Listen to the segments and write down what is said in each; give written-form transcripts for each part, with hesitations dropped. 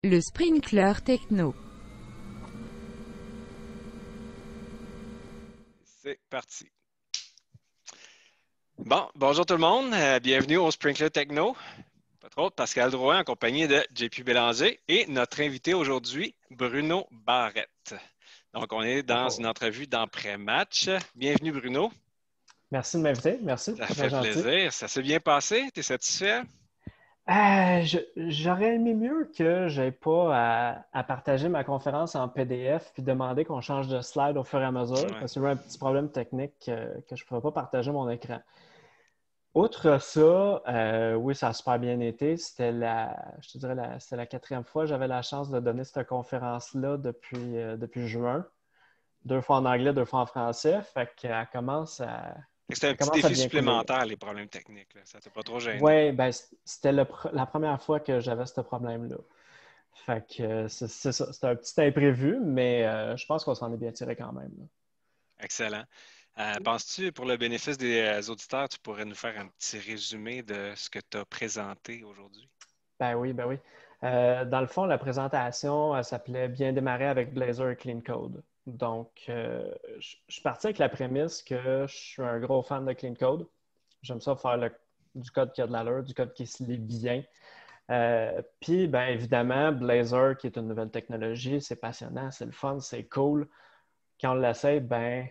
Le sprinkler techno. C'est parti. Bon, bonjour tout le monde. Bienvenue au Sprinkler Techno. Pas trop, Pascal Drouin en compagnie de JP Bélanger et notre invité aujourd'hui, Bruno Barrette. Donc, on est dans une Oh. entrevue d'après-match. Bienvenue, Bruno. Merci de m'inviter. Merci. Ça Bien fait gentil. plaisir. Ça s'est bien passé? Tu es satisfait? J'aurais aimé mieux que j'aie pas à partager ma conférence en PDF puis demander qu'on change de slide au fur et à mesure Ouais. parce qu'il y a eu un petit problème technique que je ne pouvais pas partager mon écran. Outre ça, oui, ça a super bien été. Je te dirais, c'était la quatrième fois que j'avais la chance de donner cette conférence-là depuis juin. 2 fois en anglais, 2 fois en français. Fait qu'elle commence à, Fait que c'était un elle petit commence à défi bien couler. supplémentaire, les problèmes techniques, là. Ça t'a pas trop gêné? Oui, ben, c'était la première fois que j'avais ce problème-là. Fait que c'est ça. C'était un petit imprévu, mais je pense qu'on s'en est bien tiré quand même, là. Excellent. Penses-tu, pour le bénéfice des auditeurs, tu pourrais nous faire un petit résumé de ce que tu as présenté aujourd'hui? Ben oui, ben oui. Dans le fond, la présentation, elle s'appelait Bien démarrer avec Blazor et Clean Code. Donc, je suis parti avec la prémisse que je suis un gros fan de Clean Code. J'aime ça faire du code qui a de l'allure, du code qui se lit bien. Puis, bien évidemment, Blazor, qui est une nouvelle technologie, c'est passionnant, c'est le fun, c'est cool. Quand on l'essaie, ben,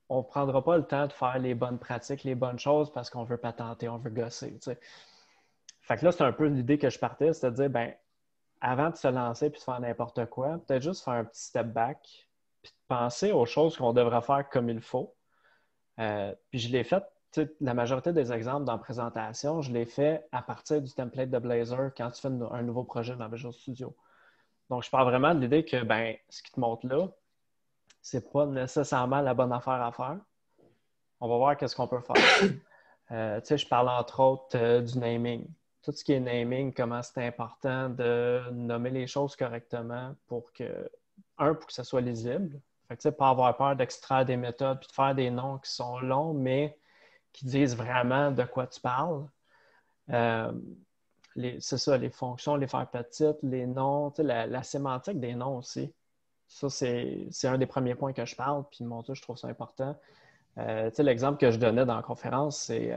on ne prendra pas le temps de faire les bonnes pratiques, les bonnes choses parce qu'on veut patenter, on veut gosser. Tu sais. Fait que là, c'est un peu l'idée que je partais, c'est de dire, ben, avant de se lancer puis de faire n'importe quoi, peut-être juste faire un petit step back puis de penser aux choses qu'on devrait faire comme il faut. Puis je l'ai fait, tu sais, la majorité des exemples dans la présentation, je l'ai fait à partir du template de Blazor quand tu fais un nouveau projet dans Visual Studio. Donc, je parle vraiment de l'idée que ben, ce qui te montre là, c'est pas nécessairement la bonne affaire à faire. On va voir qu'est-ce qu'on peut faire. Tu sais, je parle entre autres du naming. Tout ce qui est naming, comment c'est important de nommer les choses correctement pour que ça soit lisible. Fait que, tu sais, pas avoir peur d'extraire des méthodes puis de faire des noms qui sont longs, mais qui disent vraiment de quoi tu parles. Euh, c'est ça, les fonctions, les faire petites, les noms, tu sais, la sémantique des noms aussi. Ça, c'est un des premiers points que je parle, puis mon Dieu, je trouve ça important. Tu sais, l'exemple que je donnais dans la conférence, c'est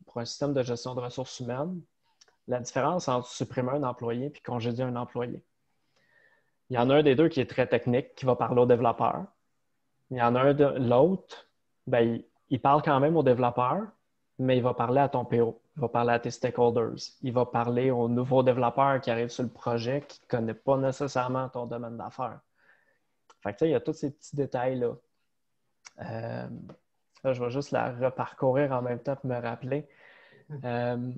pour un système de gestion de ressources humaines, la différence entre supprimer un employé et congédier un employé. Il y en a un des deux qui est très technique, qui va parler aux développeurs. Il y en a un de l'autre, ben, il parle quand même aux développeurs, mais il va parler à ton PO, il va parler à tes stakeholders, il va parler aux nouveaux développeurs qui arrivent sur le projet qui ne connaissent pas nécessairement ton domaine d'affaires. Fait que, tu sais, il y a tous ces petits détails-là. Euh, Là, je vais juste la reparcourir en même temps pour me rappeler. Euh,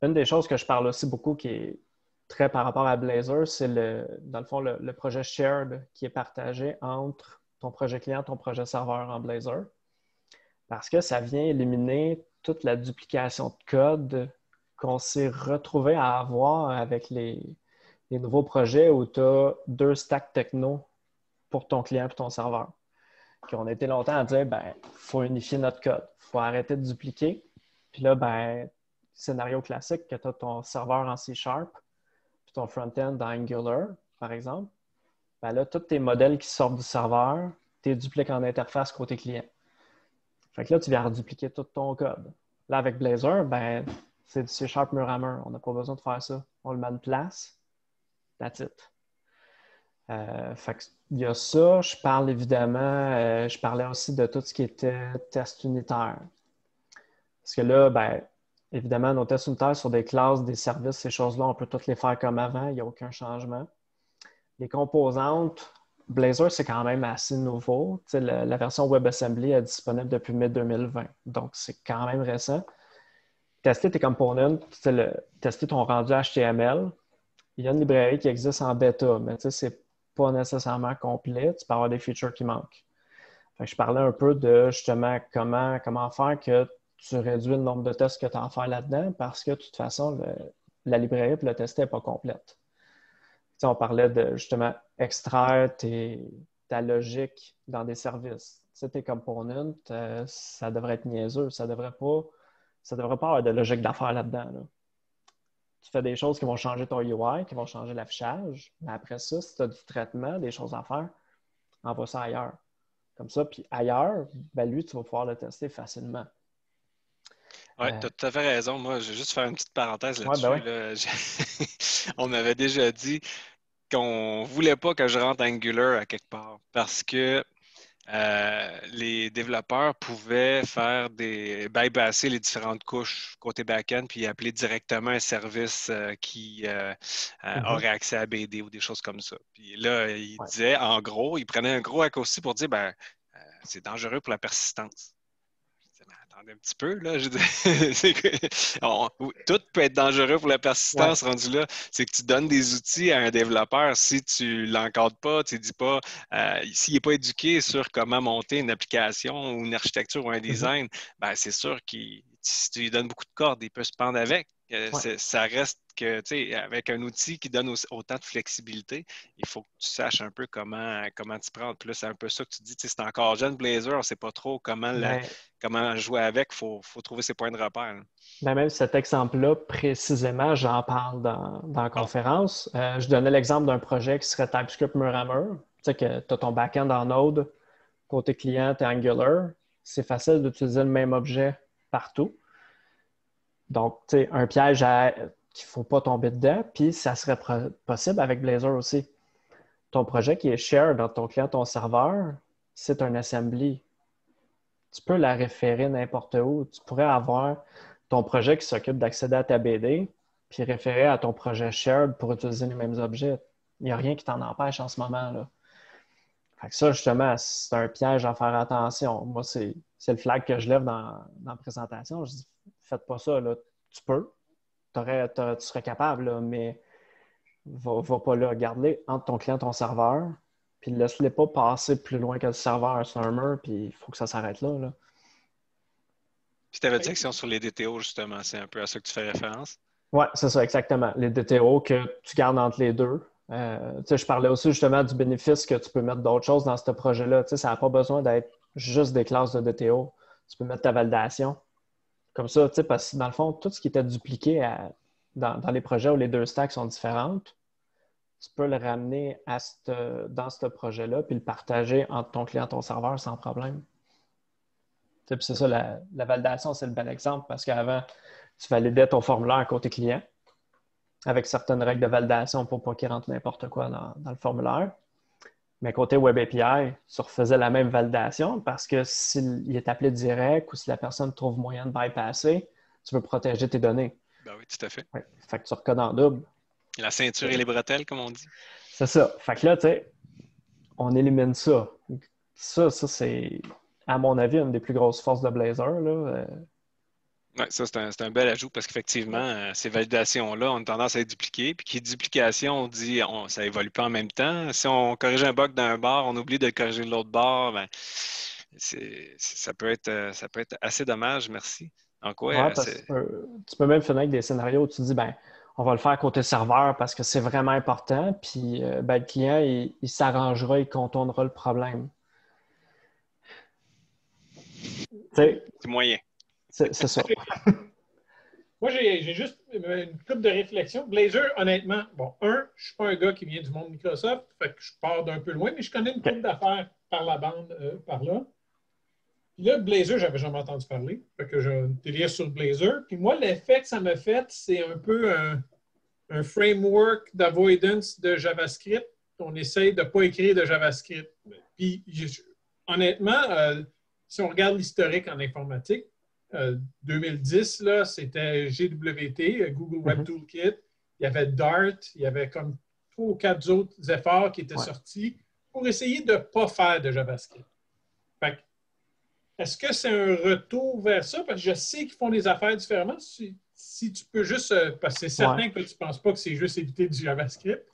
une des choses que je parle aussi beaucoup qui est très par rapport à Blazor, c'est dans le fond le projet shared qui est partagé entre ton projet client et ton projet serveur en Blazor. Parce que ça vient éliminer toute la duplication de code qu'on s'est retrouvé à avoir avec les nouveaux projets où tu as 2 stacks techno pour ton client et ton serveur. Puis on a été longtemps à dire, ben, il faut unifier notre code. Il faut arrêter de dupliquer. Puis là, ben, scénario classique, que tu as ton serveur en C Sharp, puis ton front-end dans Angular, par exemple. Ben là, tous tes modèles qui sortent du serveur, tu les dupliques en interface côté client. Fait que là, tu viens redupliquer tout ton code. Là, avec Blazor, ben, c'est du C Sharp mur à mur. On n'a pas besoin de faire ça. On le met en place. That's it. Fait il y a ça. Je parle évidemment, je parlais aussi de tout ce qui était test unitaire. Parce que là, ben, évidemment, nos tests unitaires sur des classes, des services, ces choses-là, on peut toutes les faire comme avant, il n'y a aucun changement. Les composantes, Blazor, c'est quand même assez nouveau. La version WebAssembly est disponible depuis mai 2020, donc c'est quand même récent. Tester tes components, tester ton rendu HTML, il y a une librairie qui existe en bêta, mais c'est pas nécessairement complet. Tu peux avoir des features qui manquent. Fait que je parlais un peu de justement comment faire que tu réduis le nombre de tests que tu as à faire là-dedans parce que de toute façon, la librairie pour le tester n'est pas complète. Tu sais, on parlait de justement extraire ta logique dans des services. Tu sais, tes components, ça devrait être niaiseux. Ça devrait pas avoir de logique d'affaires là-dedans. Là. tu fais des choses qui vont changer ton UI, qui vont changer l'affichage. Mais après ça, si tu as du traitement, des choses à faire, envoie ça ailleurs. Comme ça, puis ailleurs, ben lui, tu vas pouvoir le tester facilement. Oui, tu as tout à fait raison. Moi, je vais juste faire une petite parenthèse là-dessus. Ben ouais. Là. On m'avait déjà dit qu'on ne voulait pas que je rentre Angular à quelque part parce que les développeurs pouvaient faire bypasser les différentes couches côté back-end puis appeler directement un service qui aurait accès à BD ou des choses comme ça. Puis là, il disait, en gros, il prenait un gros raccourci pour dire, c'est dangereux pour la persistance. Attendez un petit peu, là. Tout peut être dangereux pour la persistance rendu là. C'est que tu donnes des outils à un développeur. Si tu ne l'encadres pas, tu ne dis pas, s'il n'est pas éduqué sur comment monter une application ou une architecture ou un design, c'est sûr que si tu lui donnes beaucoup de cordes, il peut se pendre avec. Ça reste que, tu sais, avec un outil qui donne autant de flexibilité, il faut que tu saches un peu comment t'y prendre. Puis là, c'est un peu ça que tu dis, tu sais, c'est encore jeune Blazor, on ne sait pas trop comment jouer avec, il faut trouver ses points de repère. Même cet exemple-là, précisément, j'en parle dans la conférence. Je donnais l'exemple d'un projet qui serait TypeScript mur à mur. Tu sais que tu as ton back-end en Node, côté client, tu Angular. C'est facile d'utiliser le même objet partout. Donc, tu sais, un piège qu'il ne faut pas tomber dedans, puis ça serait possible avec Blazor aussi. Ton projet qui est share dans ton client, ton serveur, c'est un assembly. Tu peux la référer n'importe où. Tu pourrais avoir ton projet qui s'occupe d'accéder à ta BD, puis référer à ton projet shared pour utiliser les mêmes objets. Il n'y a rien qui t'en empêche en ce moment, là. Fait que ça, justement, c'est un piège à faire attention. Moi, c'est le flag que je lève dans la présentation. Je dis, faites pas ça, là. Tu peux. Tu serais capable, là, mais va pas là. Garde-les entre ton client et ton serveur, puis laisse-les pas passer plus loin que le serveur sur un mur, puis il faut que ça s'arrête là, là. Puis tu avais une section sur les DTO, justement. C'est un peu à ça que tu fais référence. Oui, c'est ça, exactement. Les DTO que tu gardes entre les deux. Je parlais aussi justement du bénéfice que tu peux mettre d'autres choses dans ce projet-là. Ça n'a pas besoin d'être juste des classes de DTO. Tu peux mettre ta validation. Comme ça, parce que dans le fond, tout ce qui était dupliqué dans les projets où les deux stacks sont différentes, tu peux le ramener dans ce projet-là puis le partager entre ton client et ton serveur sans problème. Puis c'est ça, la validation, c'est le bel exemple parce qu'avant, tu validais ton formulaire côté client avec certaines règles de validation pour pas qu'il rentre n'importe quoi dans le formulaire. Mais côté Web API, tu refaisais la même validation parce que s'il est appelé direct ou si la personne trouve moyen de bypasser, tu veux protéger tes données. Ben oui, tout à fait. Ouais. Fait que tu recodes en double. La ceinture et les bretelles, comme on dit. C'est ça. Fait que là, tu sais, on élimine ça. Ça, c'est, à mon avis, une des plus grosses forces de Blazor, là. Oui, ça, c'est un bel ajout parce qu'effectivement, ces validations-là ont tendance à être dupliquées. Puis qui dit duplication, on dit ça évolue pas en même temps. Si on corrige un bug d'un bord, on oublie de le corriger de l'autre bord, ça peut être assez dommage, merci. Donc, tu peux même finir avec des scénarios où tu dis, on va le faire côté serveur parce que c'est vraiment important. Puis le client, il s'arrangera, il contournera le problème. C'est moyen. C'est ça. Moi, j'ai juste une couple de réflexions. Blazor, honnêtement, je ne suis pas un gars qui vient du monde Microsoft, fait que je pars d'un peu loin, mais je connais une couple d'affaires par la bande, par là. Puis là, Blazor, j'avais jamais entendu parler. Fait que j'ai une télé sur Blazor. Puis moi, l'effet que ça m'a fait, c'est un peu un framework d'avoidance de JavaScript. On essaye de ne pas écrire de JavaScript. Puis, honnêtement, si on regarde l'historique en informatique, 2010, là, c'était GWT, Google Web Toolkit. Il y avait Dart. Il y avait comme 3 ou 4 autres efforts qui étaient sortis pour essayer de ne pas faire de JavaScript. Fait que, est-ce que c'est un retour vers ça? Parce que je sais qu'ils font des affaires différemment. Si tu peux juste... parce que c'est certain que tu ne penses pas que c'est juste éviter du JavaScript.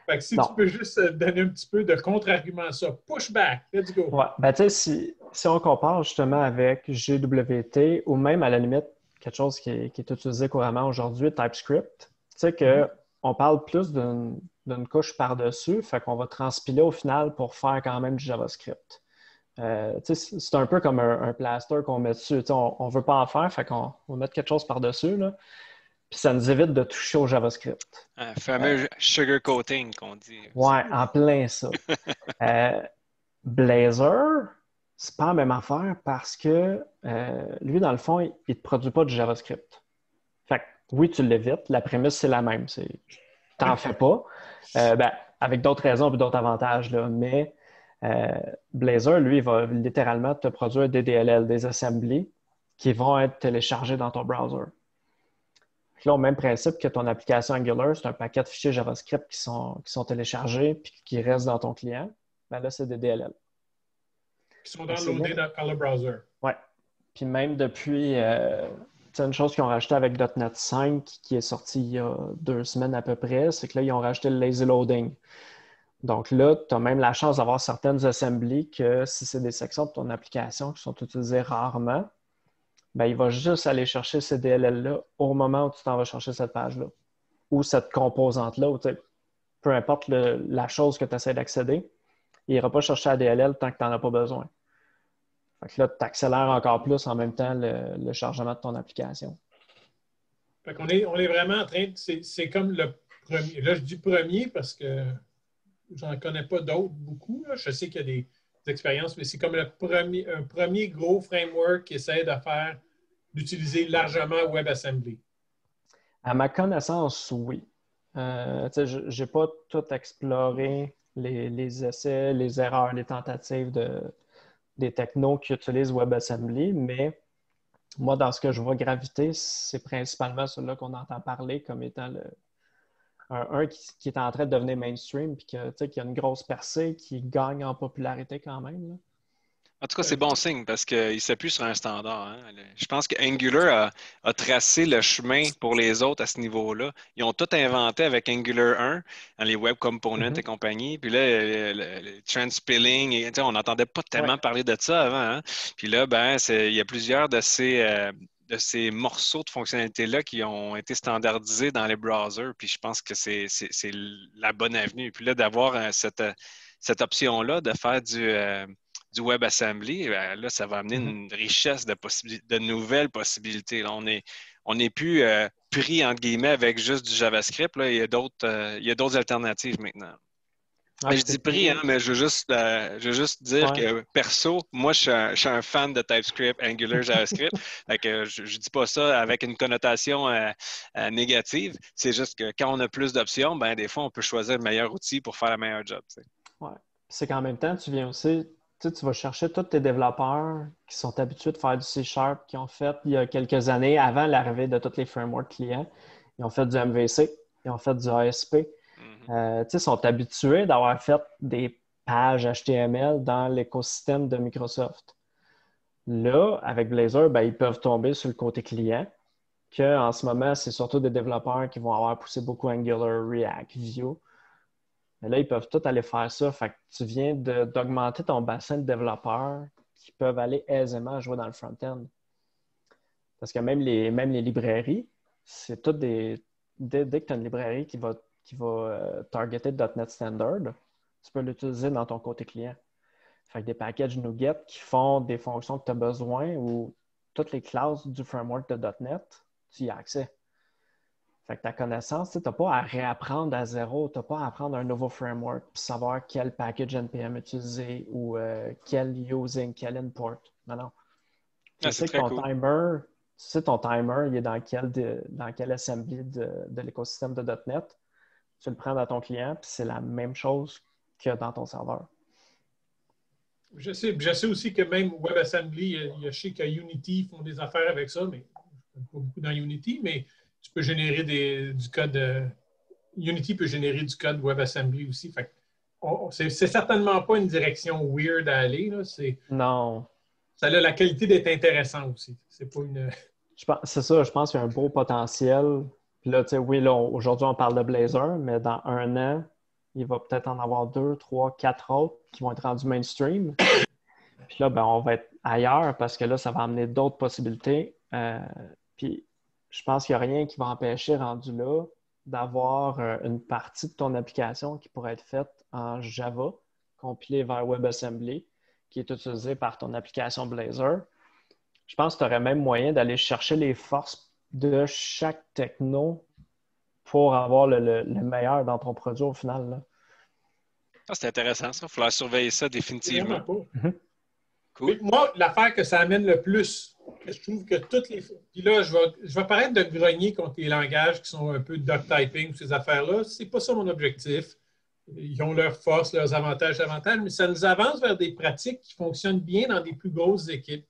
Fait que si tu peux juste donner un petit peu de contre-argument à ça. Pushback, let's go. Ouais, tu sais, si on compare justement avec GWT ou même à la limite quelque chose qui est utilisé couramment aujourd'hui, TypeScript, tu sais qu'on parle plus d'une couche par-dessus, fait qu'on va transpiler au final pour faire quand même du JavaScript. C'est un peu comme un plaster qu'on met dessus. On ne veut pas en faire, fait qu'on va mettre quelque chose par-dessus, là. Puis ça nous évite de toucher au JavaScript. Un fameux sugar coating qu'on dit. Ouais, en plein ça. Blazor, c'est pas la même affaire parce que lui, dans le fond, il ne te produit pas du JavaScript. Fait que oui, tu l'évites. La prémisse, c'est la même. T'en fais pas. Avec d'autres raisons et d'autres avantages, là. Mais Blazor, lui, il va littéralement te produire des DLL, des assemblies qui vont être téléchargés dans ton browser. Puis là, au même principe que ton application Angular, c'est un paquet de fichiers JavaScript qui sont téléchargés puis qui restent dans ton client. Ben là, c'est des DLL. Qui sont downloadés par le browser. Oui. Puis même depuis, c'est une chose qu'ils ont rajouté avec .NET 5 qui est sorti il y a 2 semaines à peu près, c'est que là, ils ont rajouté le lazy loading. Donc là, tu as même la chance d'avoir certaines assemblies que si c'est des sections de ton application qui sont utilisées rarement, ben, il va juste aller chercher ces DLL-là au moment où tu t'en vas chercher cette page-là ou cette composante-là, ou peu importe la chose que tu essaies d'accéder, il n'ira pas chercher la DLL tant que tu n'en as pas besoin. Fait que là, tu accélères encore plus en même temps le chargement de ton application. Fait qu'on est, on est vraiment en train de... C'est comme le premier. Là, je dis premier parce que j'en connais pas d'autres beaucoup. Là. Je sais qu'il y a des expériences, mais c'est comme un premier gros framework qui essaie d'utiliser largement WebAssembly. À ma connaissance, oui. Je n'ai pas tout exploré les essais, les erreurs, les tentatives des technos qui utilisent WebAssembly, mais moi, dans ce que je vois graviter, c'est principalement celui-là qu'on entend parler comme étant un qui est en train de devenir mainstream puis qui a une grosse percée, qui gagne en popularité quand même. Là. En tout cas, c'est bon signe parce qu'il s'appuie sur un standard. Hein. Je pense que Angular a tracé le chemin pour les autres à ce niveau-là. Ils ont tout inventé avec Angular 1, dans les Web Components et compagnie. Puis là, le transpiling, on n'entendait pas tellement parler de ça avant. Hein. Puis là, il y a plusieurs de ces morceaux de fonctionnalités-là qui ont été standardisés dans les browsers. Puis je pense que c'est la bonne avenue. Puis là, d'avoir cette option-là de faire du WebAssembly, là, ça va amener une richesse de nouvelles possibilités. Là, on n'est plus pris, entre guillemets, avec juste du JavaScript. Là. Il y a d'autres alternatives maintenant. Je dis pris, hein, mais je veux juste dire que perso, moi, je suis un fan de TypeScript, Angular, JavaScript. Je ne dis pas ça avec une connotation négative. C'est juste que quand on a plus d'options, des fois, on peut choisir le meilleur outil pour faire le meilleur job. Oui. C'est qu'en même temps, tu viens aussi, tu vas chercher tous tes développeurs qui sont habitués de faire du C#, qui ont fait il y a quelques années, avant l'arrivée de tous les frameworks clients, ils ont fait du MVC, ils ont fait du ASP. Ils sont habitués d'avoir fait des pages HTML dans l'écosystème de Microsoft. Là, avec Blazor, ils peuvent tomber sur le côté client, qu'en ce moment, c'est surtout des développeurs qui vont avoir poussé beaucoup Angular, React, Vue. Mais là, ils peuvent tous aller faire ça. Fait que tu viens d'augmenter ton bassin de développeurs qui peuvent aller aisément jouer dans le front-end. Parce que même les librairies, c'est toutes dès que tu as une librairie qui va targeter .NET Standard, tu peux l'utiliser dans ton côté client. Fait que des packages NuGet qui font des fonctions que tu as besoin ou toutes les classes du framework de .NET, tu y as accès. Fait que ta connaissance, tu n'as pas à réapprendre à zéro, tu n'as pas à apprendre un nouveau framework pour savoir quel package NPM utiliser ou quel using, quel import. Non. Tu sais que ton timer, il est dans quel assembly de l'écosystème de .NET. Tu le prends dans ton client, puis c'est la même chose que dans ton serveur. Je sais aussi que même WebAssembly, je sais que Unity font des affaires avec ça, mais je ne connais pas beaucoup dans Unity, mais tu peux générer du code. Unity peut générer du code WebAssembly aussi. Fait c'est certainement pas une direction weird à aller. Là. Non. Ça a la qualité d'être intéressant aussi. C'est pas une. C'est ça, je pense qu'il y a un beau potentiel. Puis là, aujourd'hui, on parle de Blazor, mais dans 1 an, il va peut-être en avoir 2, 3, 4 autres qui vont être rendus mainstream. Puis là, on va être ailleurs parce que là, ça va amener d'autres possibilités. Puis je pense qu'il n'y a rien qui va empêcher, rendu là, d'avoir une partie de ton application qui pourrait être faite en Java, compilée vers WebAssembly, qui est utilisée par ton application Blazor. Je pense que tu aurais même moyen d'aller chercher les forces de chaque techno pour avoir le meilleur dans ton produit au final, là. Ah, c'est intéressant, ça. Il va falloir surveiller ça C'est définitivement. vraiment pas. Cool. Mais moi, l'affaire que ça amène le plus, que je trouve que toutes les. Puis là, je vais paraître de grogner contre les langages qui sont un peu duck typing, ces affaires-là. C'est pas ça mon objectif. Ils ont leurs forces, leurs avantages, mais ça nous avance vers des pratiques qui fonctionnent bien dans des plus grosses équipes.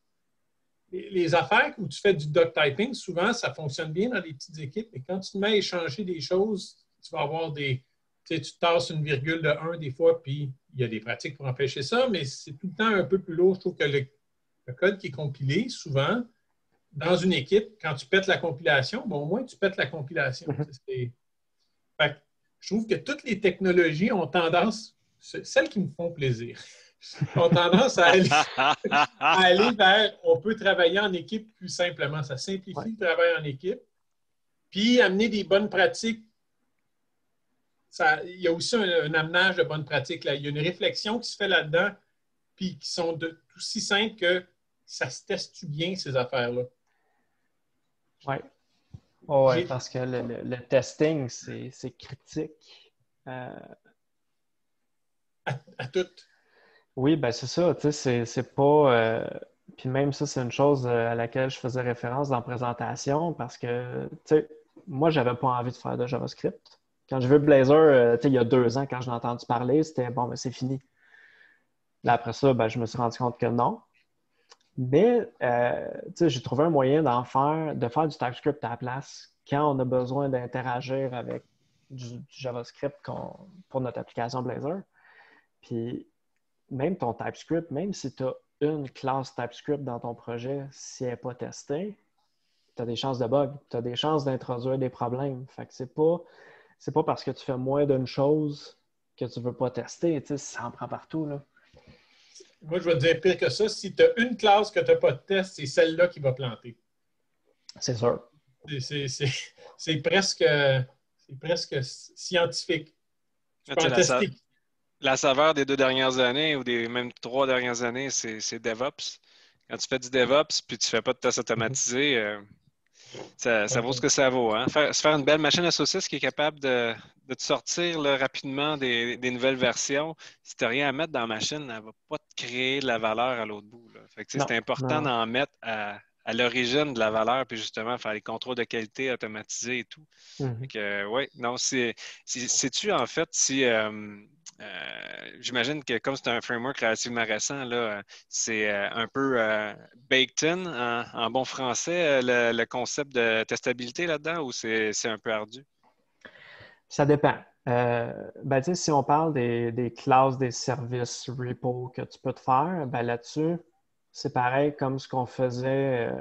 Les affaires où tu fais du duck typing, souvent, ça fonctionne bien dans des petites équipes, mais quand tu te mets à échanger des choses, tu vas avoir des. Tu sais, tu tasses une virgule de 1 des fois, puis il y a des pratiques pour empêcher ça, mais c'est tout le temps un peu plus lourd. Je trouve que le code qui est compilé, souvent, dans une équipe, quand tu pètes la compilation, bon, au moins tu pètes la compilation. Fait que je trouve que toutes les technologies ont tendance, celles qui me font plaisir, ont tendance à aller vers on peut travailler en équipe plus simplement. Ça simplifie le travail en équipe. Puis amener des bonnes pratiques. Il y a aussi un amenage de bonnes pratiques. Là. Il y a une réflexion qui se fait là-dedans, puis qui sont aussi simples que ça se teste bien, ces affaires-là. Oui. Oh, ouais, parce que le testing, c'est critique. À toutes. Oui, ben c'est ça. Tu sais, c'est pas. Puis même ça, c'est une chose à laquelle je faisais référence dans la présentation parce que, tu sais, moi, j'avais pas envie de faire de JavaScript. Quand j'ai vu Blazor, tu sais, il y a 2 ans, quand je l'ai entendu parler, c'était bon, ben c'est fini. Là, après ça, ben, je me suis rendu compte que non. Mais, tu sais, j'ai trouvé un moyen de faire du TypeScript à la place quand on a besoin d'interagir avec du JavaScript pour notre application Blazor. Puis, même ton TypeScript, même si tu as une classe TypeScript dans ton projet, si elle n'est pas testée, tu as des chances de bug, tu as des chances d'introduire des problèmes. Fait que c'est pas parce que tu fais moins d'une chose que tu ne veux pas tester. Tu sais, ça en prend partout, là. Moi, je vais te dire pire que ça. Si tu as une classe que tu n'as pas de test, c'est celle-là qui va planter. C'est sûr. C'est presque scientifique. Tu peux en tester. La saveur des 2 dernières années ou des même 3 dernières années, c'est DevOps. Quand tu fais du DevOps puis tu ne fais pas de test automatisé, ça vaut ce que ça vaut. Hein? Se faire une belle machine à saucisses qui est capable de te sortir là, rapidement des nouvelles versions, si tu n'as rien à mettre dans la machine, elle ne va pas te créer de la valeur à l'autre bout. Là. Fait que, c'est important d'en mettre à l'origine de la valeur, puis justement faire les contrôles de qualité automatisés et tout. Fait que, oui, non, sais-tu en fait si j'imagine que comme c'est un framework relativement récent, là, c'est un peu baked in en bon français, le concept de testabilité là-dedans, ou c'est un peu ardu? Ça dépend. Ben, si on parle des classes des services repo que tu peux te faire, ben, là-dessus, c'est pareil comme ce qu'on faisait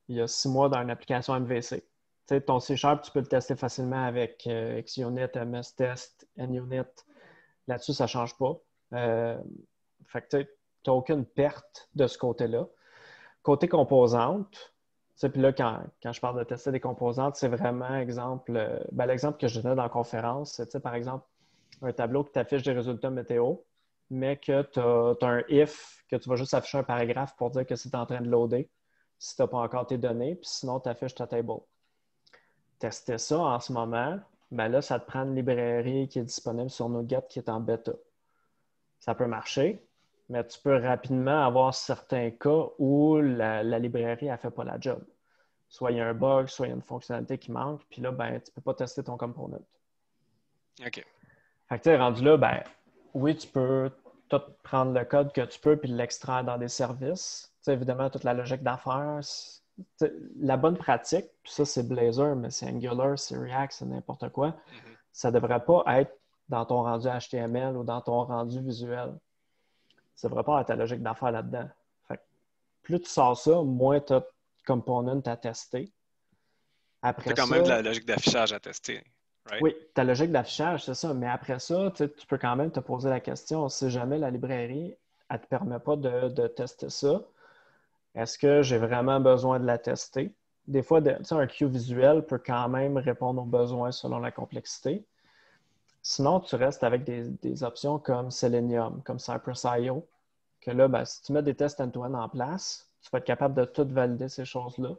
il y a 6 mois dans une application MVC. T'sais, ton C#, tu peux le tester facilement avec XUnit, MSTest, NUnit. Là-dessus, ça ne change pas. Fait que tu n'as aucune perte de ce côté-là. Côté composante, puis là, quand je parle de tester des composantes, c'est vraiment l'exemple que je donnais dans la conférence, c'est par exemple un tableau qui t'affiche des résultats météo, mais que tu as un if, que tu vas juste afficher un paragraphe pour dire que c'est en train de loader si tu n'as pas encore tes données, puis sinon tu affiches ta table. Tester ça en ce moment, ben là, ça te prend une librairie qui est disponible sur NuGet qui est en bêta. Ça peut marcher, mais tu peux rapidement avoir certains cas où la librairie ne fait pas la job. Soit il y a un bug, soit il y a une fonctionnalité qui manque, puis là, ben, tu ne peux pas tester ton component. OK. Fait que, rendu là, ben, oui, tu peux tout prendre le code que tu peux puis l'extraire dans des services. Évidemment, toute la logique d'affaires. La bonne pratique, puis ça, c'est Blazor, mais c'est Angular, c'est React, c'est n'importe quoi. Ça ne devrait pas être dans ton rendu HTML ou dans ton rendu visuel. Ça ne devrait pas être ta logique d'affaires là-dedans. Fait que plus tu sors ça, moins tu as de components à tester. Tu as quand même de la logique d'affichage à tester. Right? Oui, ta logique d'affichage, c'est ça. Mais après ça, tu peux quand même te poser la question, si jamais la librairie, elle ne te permet pas de tester ça, est-ce que j'ai vraiment besoin de la tester? Des fois, un queue visuel peut quand même répondre aux besoins selon la complexité. Sinon, tu restes avec des options comme Selenium, comme Cypress.io, que là, ben, si tu mets des tests end-to-end en place, tu vas être capable de tout valider ces choses-là.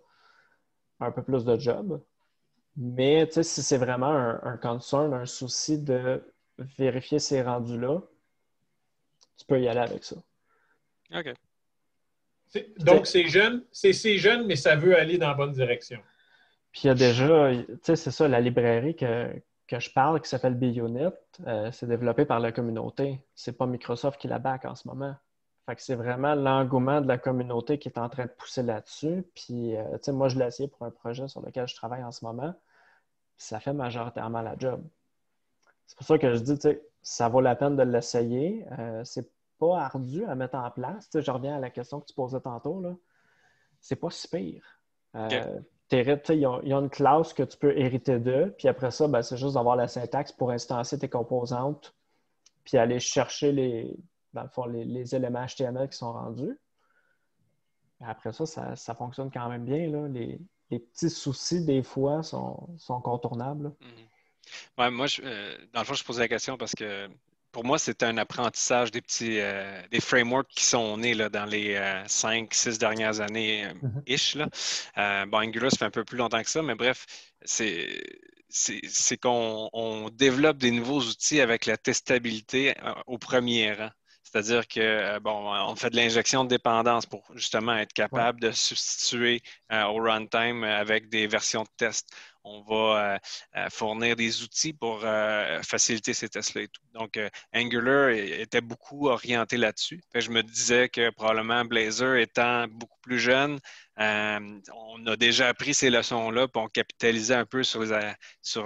un peu plus de job. Mais si c'est vraiment un concern, un souci de vérifier ces rendus-là, tu peux y aller avec ça. OK. Donc, c'est jeune, mais ça veut aller dans la bonne direction. Puis il y a déjà, c'est ça, la librairie que je parle qui s'appelle BUnit, c'est développé par la communauté. C'est pas Microsoft qui la back en ce moment. Fait que c'est vraiment l'engouement de la communauté qui est en train de pousser là-dessus. Puis, moi, je l'ai essayé pour un projet sur lequel je travaille en ce moment. Ça fait majoritairement la job. C'est pour ça que je dis, ça vaut la peine de l'essayer. C'est pas ardu à mettre en place. Je reviens à la question que tu posais tantôt, là. C'est pas si pire. Ils ont une classe que tu peux hériter d'eux, puis après ça, c'est juste d'avoir la syntaxe pour instancier tes composantes, puis aller chercher dans le fond, les éléments HTML qui sont rendus. Et après ça, ça fonctionne quand même bien. Là. Les petits soucis, des fois, sont contournables. Ouais, moi, dans le fond, je posais la question parce que pour moi, c'est un apprentissage des frameworks qui sont nés là, dans les 5-6 dernières années ish. Là. Angular, ça fait un peu plus longtemps que ça, mais bref, c'est qu'on développe des nouveaux outils avec la testabilité au premier rang. C'est-à-dire que, on fait de l'injection de dépendance pour justement être capable de substituer au runtime avec des versions de test. On va fournir des outils pour faciliter ces tests-là et tout. Donc, Angular était beaucoup orienté là-dessus. Je me disais que probablement Blazor étant beaucoup plus jeune, on a déjà appris ces leçons-là, puis on capitalisait un peu sur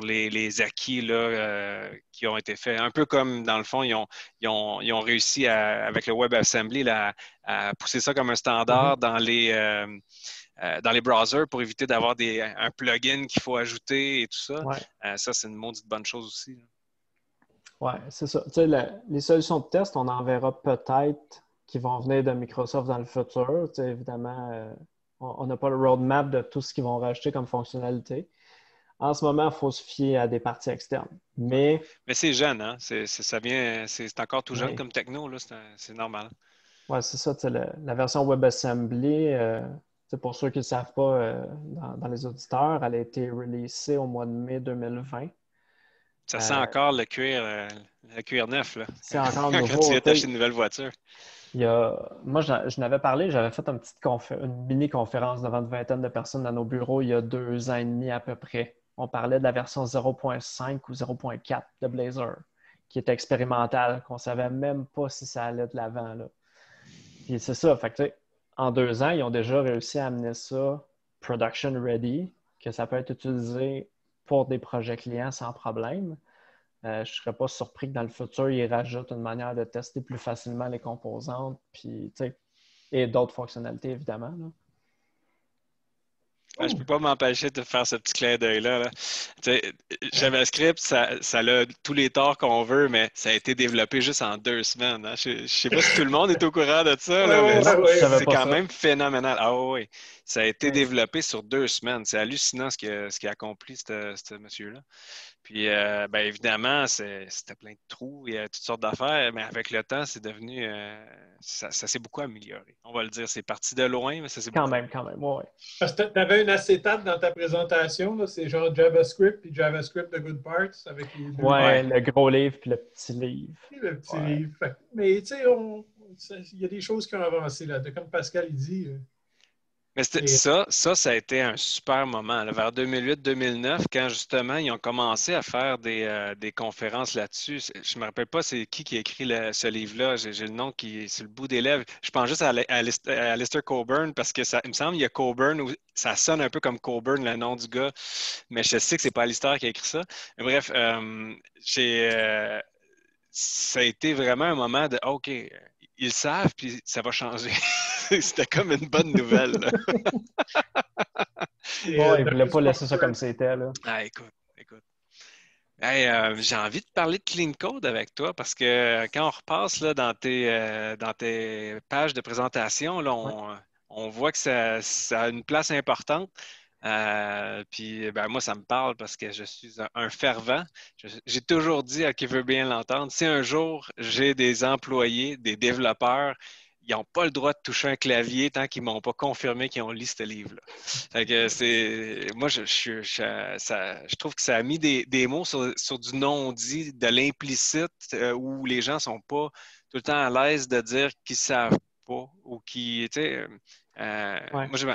les acquis là, qui ont été faits. Un peu comme, dans le fond, ils ont réussi avec le WebAssembly là, à pousser ça comme un standard dans les browsers pour éviter d'avoir un plugin qu'il faut ajouter et tout ça. Ouais. Ça, c'est une maudite bonne chose aussi. Oui, c'est ça. Les solutions de test, on en verra peut-être qui vont venir de Microsoft dans le futur. Évidemment, on n'a pas le roadmap de tout ce qu'ils vont rajouter comme fonctionnalité. En ce moment, il faut se fier à des parties externes. Mais c'est jeune, hein? C'est encore tout jeune comme techno, là. C'est normal. Oui, c'est ça. La version WebAssembly, pour ceux qui ne le savent pas dans les auditeurs, elle a été releasée au mois de mai 2020. Ça sent encore le cuir neuf, là. C'est encore nouveau. Quand tu viens t'acheter une nouvelle voiture. Moi, je n'avais parlé, j'avais fait une mini-conférence devant une vingtaine de personnes dans nos bureaux il y a 2 ans et demi à peu près. On parlait de la version 0.5 ou 0.4 de Blazor, qui était expérimentale, qu'on ne savait même pas si ça allait de l'avant. Là. Puis c'est ça, fait que, en 2 ans, ils ont déjà réussi à amener ça production ready, que ça peut être utilisé pour des projets clients sans problème. Je ne serais pas surpris que dans le futur, ils rajoutent une manière de tester plus facilement les composantes puis, et d'autres fonctionnalités, évidemment. Là. Je ne peux pas m'empêcher de faire ce petit clin d'œil-là. Là. JavaScript, ça a tous les torts qu'on veut, mais ça a été développé juste en 2 semaines. Hein. Je ne sais pas si tout le monde est au courant de ça, là, mais c'est quand même phénoménal. Ah oui, ça a été développé sur 2 semaines. C'est hallucinant ce qu'a accompli ce monsieur-là. Puis, évidemment, c'était plein de trous, il y a toutes sortes d'affaires, mais avec le temps, c'est devenu... ça s'est beaucoup amélioré. On va le dire, c'est parti de loin, mais ça s'est beaucoup amélioré. Quand même, oui. Parce que tu avais une acétate dans ta présentation, là, c'est genre JavaScript puis JavaScript The Good Parts avec les deux. Ouais, le gros livre puis le petit livre. Le petit livre. Mais tu sais, il y a des choses qui ont avancé là. Comme Pascal il dit... Mais ça a été un super moment. Là, vers 2008-2009, quand justement ils ont commencé à faire des conférences là-dessus. Je ne me rappelle pas c'est qui a écrit ce livre-là. J'ai le nom qui est sur le bout des lèvres. Je pense juste à Alistair Cockburn parce que il me semble qu'il y a Cockburn où ça sonne un peu comme Cockburn, le nom du gars. Mais je sais que c'est pas Alistair qui a écrit ça. Mais bref, ça a été vraiment un moment de OK, ils savent, puis ça va changer. C'était comme une bonne nouvelle. Il ne voulait pas laisser ça comme c'était. Là. Ah, écoute. Hey, j'ai envie de parler de Clean Code avec toi parce que quand on repasse là, dans tes pages de présentation, là, on voit que ça a une place importante. Puis moi, ça me parle parce que je suis un fervent. J'ai toujours dit à qui veut bien l'entendre, si un jour j'ai des employés, des développeurs, ils n'ont pas le droit de toucher un clavier tant qu'ils ne m'ont pas confirmé qu'ils ont lu ce livre-là. Fait que c'est. Moi, je trouve que ça a mis des mots sur du non-dit, de l'implicite, où les gens ne sont pas tout le temps à l'aise de dire qu'ils ne savent pas ou qui, tu sais. Moi, je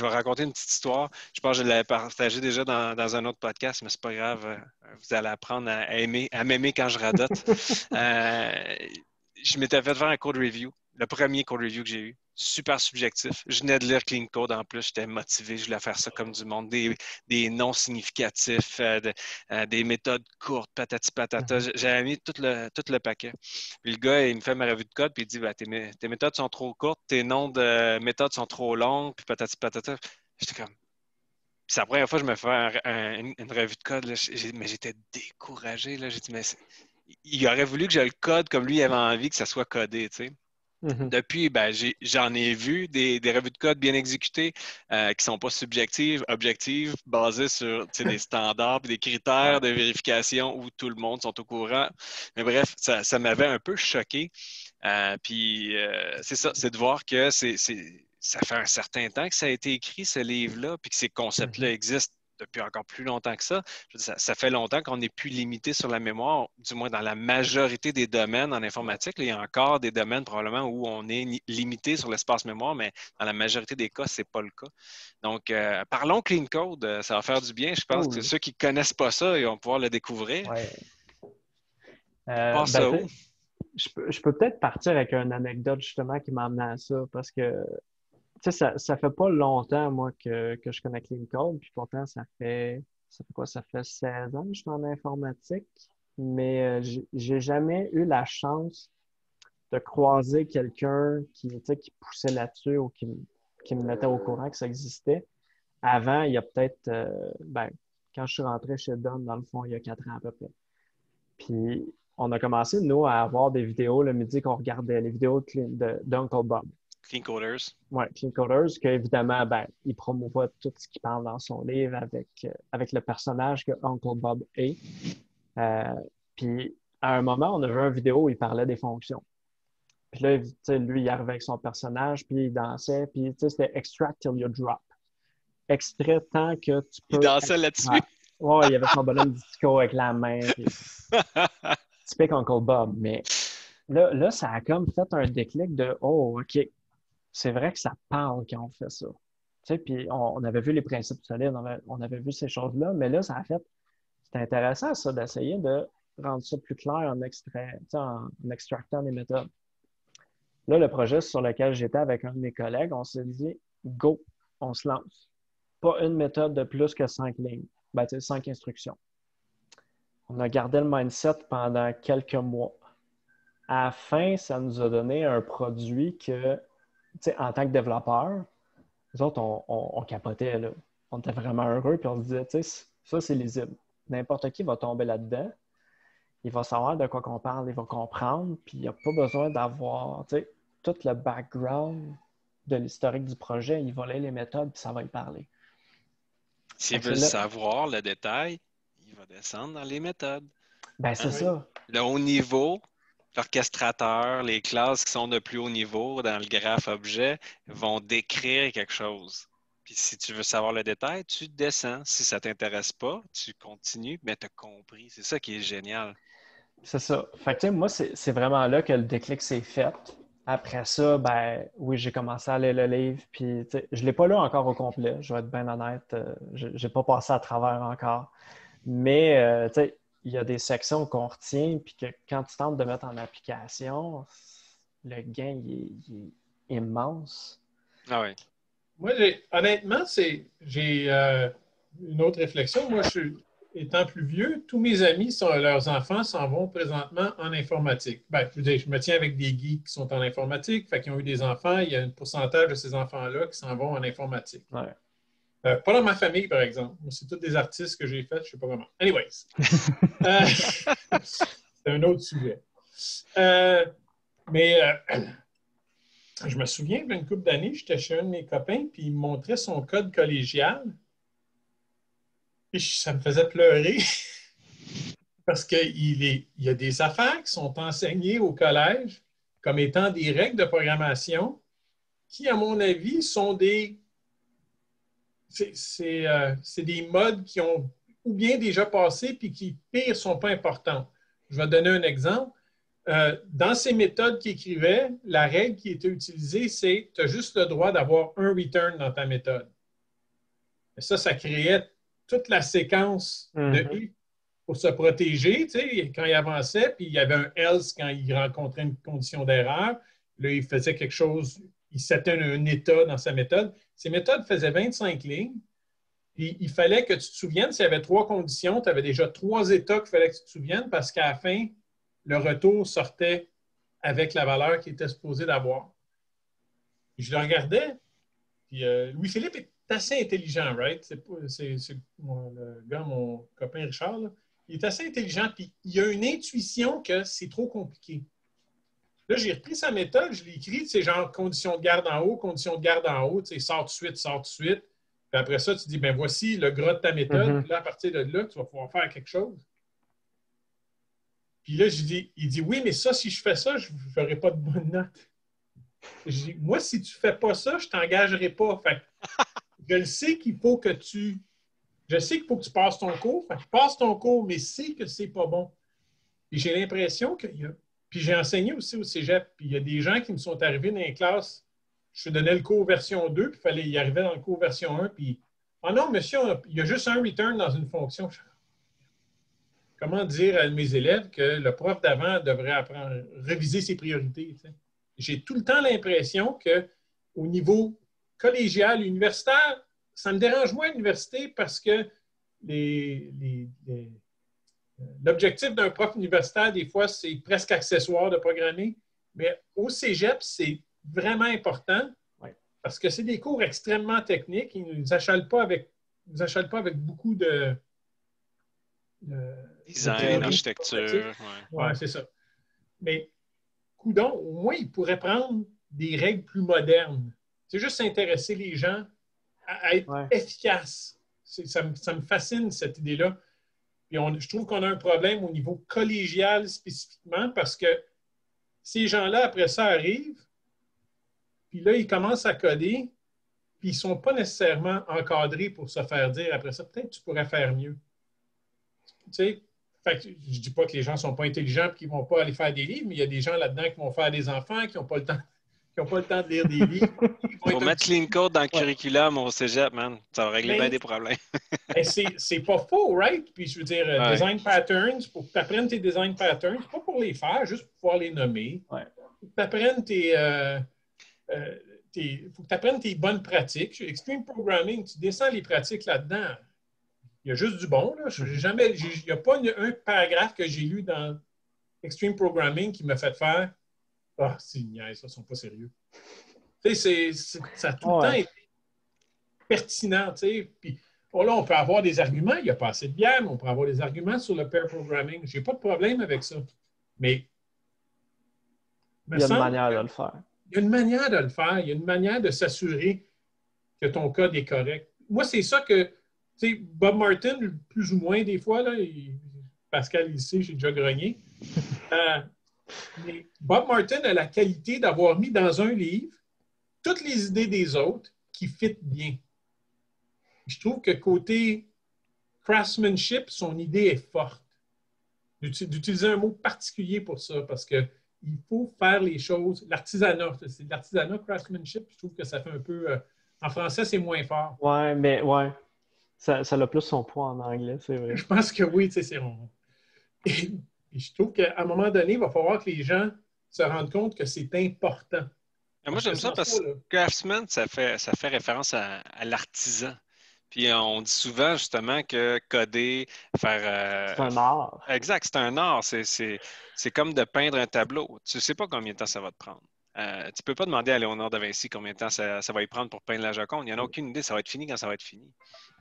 vais raconter une petite histoire. Je pense que je l'avais partagée déjà dans un autre podcast, mais c'est pas grave. Vous allez apprendre à m'aimer quand je radote. Je m'étais fait faire un code review, le premier code review que j'ai eu. Super subjectif. Je venais de lire Clean Code en plus, j'étais motivé, je voulais faire ça comme du monde, des noms significatifs, des méthodes courtes, patati patata. J'avais mis tout le paquet. Puis le gars, il me fait ma revue de code, puis il dit tes méthodes sont trop courtes, tes noms de méthodes sont trop longs, puis patati patata. J'étais comme. Puis c'est la première fois que je me fais une revue de code, là, mais j'étais découragé. Là. J'ai dit, mais il aurait voulu que j'ai le code comme lui il avait envie que ça soit codé, tu sais. Depuis, j'en ai vu des revues de code bien exécutées qui ne sont pas subjectives, objectives, basées sur des standards et des critères de vérification où tout le monde sont au courant. Mais bref, ça m'avait un peu choqué. C'est ça, c'est de voir que ça fait un certain temps que ça a été écrit, ce livre-là, puis que ces concepts-là existent depuis encore plus longtemps que ça. Je veux dire, ça fait longtemps qu'on n'est plus limité sur la mémoire, du moins dans la majorité des domaines en informatique. Là, il y a encore des domaines probablement où on est limité sur l'espace mémoire, mais dans la majorité des cas, ce n'est pas le cas. Donc, parlons Clean Code, ça va faire du bien. Je pense que ceux qui ne connaissent pas ça, ils vont pouvoir le découvrir. Ouais. Ça où? Je peux peut-être partir avec une anecdote justement qui m'a amené à ça parce que ça fait pas longtemps, moi, que je connais Clean Code, puis pourtant, ça fait quoi? Ça fait 16 ans que je suis en informatique, mais j'ai jamais eu la chance de croiser quelqu'un qui poussait là-dessus ou qui me mettait au courant que ça existait. Avant, il y a peut-être, quand je suis rentré chez Don, dans le fond, il y a 4 ans à peu près. Puis, on a commencé, nous, à avoir des vidéos le midi qu'on regardait, les vidéos d'Uncle Bob. Clean Coders. Oui, Clean Coders, qu'évidemment, il promouvoit tout ce qu'il parle dans son livre avec le personnage que Uncle Bob est. Puis, à un moment, on a vu une vidéo où il parlait des fonctions. Puis là, lui, il arrivait avec son personnage, puis il dansait, puis c'était extract till you drop. Extrait tant que tu peux. Il dansait là-dessus. Ouais, il y avait son bonhomme disco avec la main. Puis... Typique Uncle Bob. Mais là, ça a comme fait un déclic de oh, OK. C'est vrai que ça parle quand on fait ça. Tu sais, puis on avait vu les principes solides, on avait vu ces choses-là, mais là, ça a fait. C'est intéressant, ça, d'essayer de rendre ça plus clair en extractant les méthodes. Là, le projet sur lequel j'étais avec un de mes collègues, on s'est dit go, on se lance. Pas une méthode de plus que 5 lignes. 5 instructions. On a gardé le mindset pendant quelques mois. À la fin, ça nous a donné un produit que, en tant que développeur, nous autres, on capotait. Là. On était vraiment heureux, puis on se disait, ça, c'est lisible. N'importe qui va tomber là-dedans. Il va savoir de quoi qu'on parle, il va comprendre, puis il n'y a pas besoin d'avoir tout le background de l'historique du projet. Il va lire les méthodes, puis ça va y parler. S'il veut savoir le détail, il va descendre dans les méthodes. C'est ça. Le haut niveau, l'orchestrateur, les classes qui sont de plus haut niveau dans le graphe objet vont décrire quelque chose. Puis si tu veux savoir le détail, tu descends. Si ça ne t'intéresse pas, tu continues, mais tu as compris. C'est ça qui est génial. C'est ça. Fait que moi, c'est vraiment là que le déclic s'est fait. Après ça, oui, j'ai commencé à lire le livre, puis je ne l'ai pas lu encore au complet, je vais être bien honnête. Je n'ai pas passé à travers encore. Mais, il y a des sections qu'on retient, puis que quand tu tentes de mettre en application, le gain, il est immense. Ah oui. Moi, honnêtement, j'ai une autre réflexion. Moi, étant plus vieux, tous mes amis, leurs enfants s'en vont présentement en informatique. Je me tiens avec des geeks qui sont en informatique, qui ont eu des enfants. Il y a un pourcentage de ces enfants-là qui s'en vont en informatique. Ouais. Pas dans ma famille, par exemple. C'est tous des artistes que j'ai faits, je ne sais pas comment. Anyways. C'est un autre sujet. Je me souviens qu'une couple d'années, j'étais chez un de mes copains, puis il me montrait son code collégial. Puis ça me faisait pleurer parce qu'il y a des affaires qui sont enseignées au collège comme étant des règles de programmation qui, à mon avis, sont des... C'est des modes qui ont ou bien déjà passé puis qui, pire, ne sont pas importants. Je vais donner un exemple. Dans ces méthodes qu'il écrivait, la règle qui était utilisée, c'est tu as juste le droit d'avoir un return dans ta méthode. Et ça créait toute la séquence de if pour se protéger, tu sais, quand il avançait, puis il y avait un else quand il rencontrait une condition d'erreur. Là, il faisait quelque chose, il setait un état dans sa méthode. Ces méthodes faisaient 25 lignes. Puis il fallait que tu te souviennes, s'il y avait 3 conditions, tu avais déjà 3 états qu'il fallait que tu te souviennes parce qu'à la fin, le retour sortait avec la valeur qu'il était supposé d'avoir. Puis je le regardais, puis Louis-Philippe est assez intelligent, right? C'est le gars, mon copain Richard, là. Il est assez intelligent, puis il a une intuition que c'est trop compliqué. Là, j'ai repris sa méthode, je l'ai écrit, c'est genre condition de garde en haut, condition de garde en haut, tu sais, sors tout de suite. Puis après ça, tu dis, ben voici le gras de ta méthode. Puis là, à partir de là, tu vas pouvoir faire quelque chose. Puis là, il dit, oui, mais ça, si je fais ça, je n'aurai pas de bonne note. Je dis, moi, si tu ne fais pas ça, je ne t'engagerai pas. Fait je le sais qu'il faut que tu... Je sais qu'il faut que tu passes ton cours. Fait que passe ton cours, mais sais que c'est pas bon. Puis j'ai l'impression qu'il y a... Puis j'ai enseigné aussi au cégep. Puis il y a des gens qui me sont arrivés dans les classes. Je donnais le cours version 2, puis il fallait y arriver dans le cours version 1, puis « Ah non, monsieur, il y a juste un return dans une fonction. » Comment dire à mes élèves que le prof d'avant devrait apprendre, réviser ses priorités? Tu sais? J'ai tout le temps l'impression qu'au niveau collégial, universitaire, ça me dérange moins à l'université parce que l'objectif d'un prof universitaire, des fois, c'est presque accessoire de programmer. Mais au cégep, c'est vraiment important parce que c'est des cours extrêmement techniques. Ils ne nous achalent pas avec beaucoup de design, architecture. Ouais, c'est ça. Mais, coudonc, au moins, ils pourraient prendre des règles plus modernes. C'est juste intéresser les gens à être efficaces. Ça me fascine, cette idée-là. Puis je trouve qu'on a un problème au niveau collégial spécifiquement parce que ces gens-là, après ça, arrivent, puis là, ils commencent à coder, puis ils ne sont pas nécessairement encadrés pour se faire dire après ça, peut-être que tu pourrais faire mieux. Tu sais, je ne dis pas que les gens ne sont pas intelligents et qu'ils ne vont pas aller faire des livres, mais il y a des gens là-dedans qui vont faire des enfants, qui n'ont pas le temps. Qui n'ont pas le temps de lire des livres. Il faut mettre Clean Code dans le curriculum au cégep, man. Ça va régler bien des problèmes. C'est pas faux, right? Puis je veux dire, design patterns, pour que tu apprennes tes design patterns, pas pour les faire, juste pour pouvoir les nommer. Faut que tu apprennes faut que tu apprennes tes bonnes pratiques. Extreme Programming, tu descends les pratiques là-dedans. Il y a juste du bon. Là. Il n'y a pas un paragraphe que j'ai lu dans Extreme Programming qui m'a fait faire « Ah, c'est une niaise, ça, ils ne sont pas sérieux. » Tu sais, ça a tout le temps été pertinent. Tu sais. Puis, là, on peut avoir des arguments. Il n'y a pas assez de bière, mais on peut avoir des arguments sur le pair programming. Je n'ai pas de problème avec ça. Mais il y a une manière de le faire. Il y a une manière de le faire. Il y a une manière de s'assurer que ton code est correct. Moi, c'est ça que, tu sais, Bob Martin, plus ou moins des fois, là, Pascal, il sait, j'ai déjà grogné. Mais Bob Martin a la qualité d'avoir mis dans un livre toutes les idées des autres qui fitent bien. Je trouve que côté craftsmanship, son idée est forte. D'utiliser un mot particulier pour ça, parce que il faut faire les choses. L'artisanat, c'est l'artisanat, craftsmanship, je trouve que ça fait un peu... en français, c'est moins fort. Ouais, mais ouais. Ça a plus son poids en anglais, c'est vrai. Je pense que oui, tu sais, c'est rond. Et je trouve qu'à un moment donné, il va falloir que les gens se rendent compte que c'est important. Moi, j'aime ça parce que craftsman, ça fait référence à l'artisan. Puis on dit souvent justement que coder, faire... c'est un art. Exact, c'est un art. C'est comme de peindre un tableau. Tu ne sais pas combien de temps ça va te prendre. Tu ne peux pas demander à Léonard de Vinci combien de temps ça va y prendre pour peindre la Joconde. Il n'y en a aucune idée. Ça va être fini quand ça va être fini.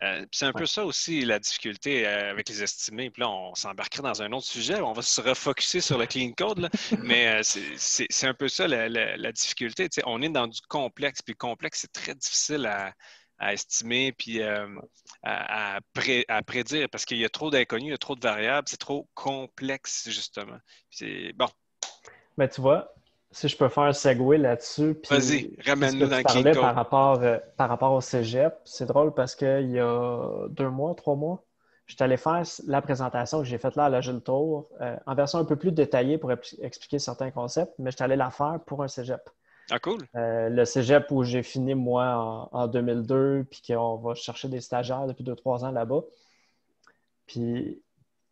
Puis c'est un peu ça aussi la difficulté avec les estimés. Puis là, on s'embarquerait dans un autre sujet. On va se refocuser sur le clean code. Là. Mais c'est un peu ça la difficulté. Tu sais, on est dans du complexe. Puis le complexe, c'est très difficile à estimer puis à prédire parce qu'il y a trop d'inconnus, il y a trop de variables. C'est trop complexe, justement. Puis c'est bon. Mais tu vois, si je peux faire un segue là-dessus, Vas-y, puis ce que ramène-nous tu dans Clean parlais Code. par rapport au cégep, c'est drôle parce qu'il y a 2 mois, 3 mois, je suis allé faire la présentation que j'ai faite là à l'Agile Tour en version un peu plus détaillée pour expliquer certains concepts, mais je suis allé la faire pour un cégep. Ah, cool. Le cégep où j'ai fini, moi, en 2002, puis qu'on va chercher des stagiaires depuis 2-3 ans là-bas. Puis,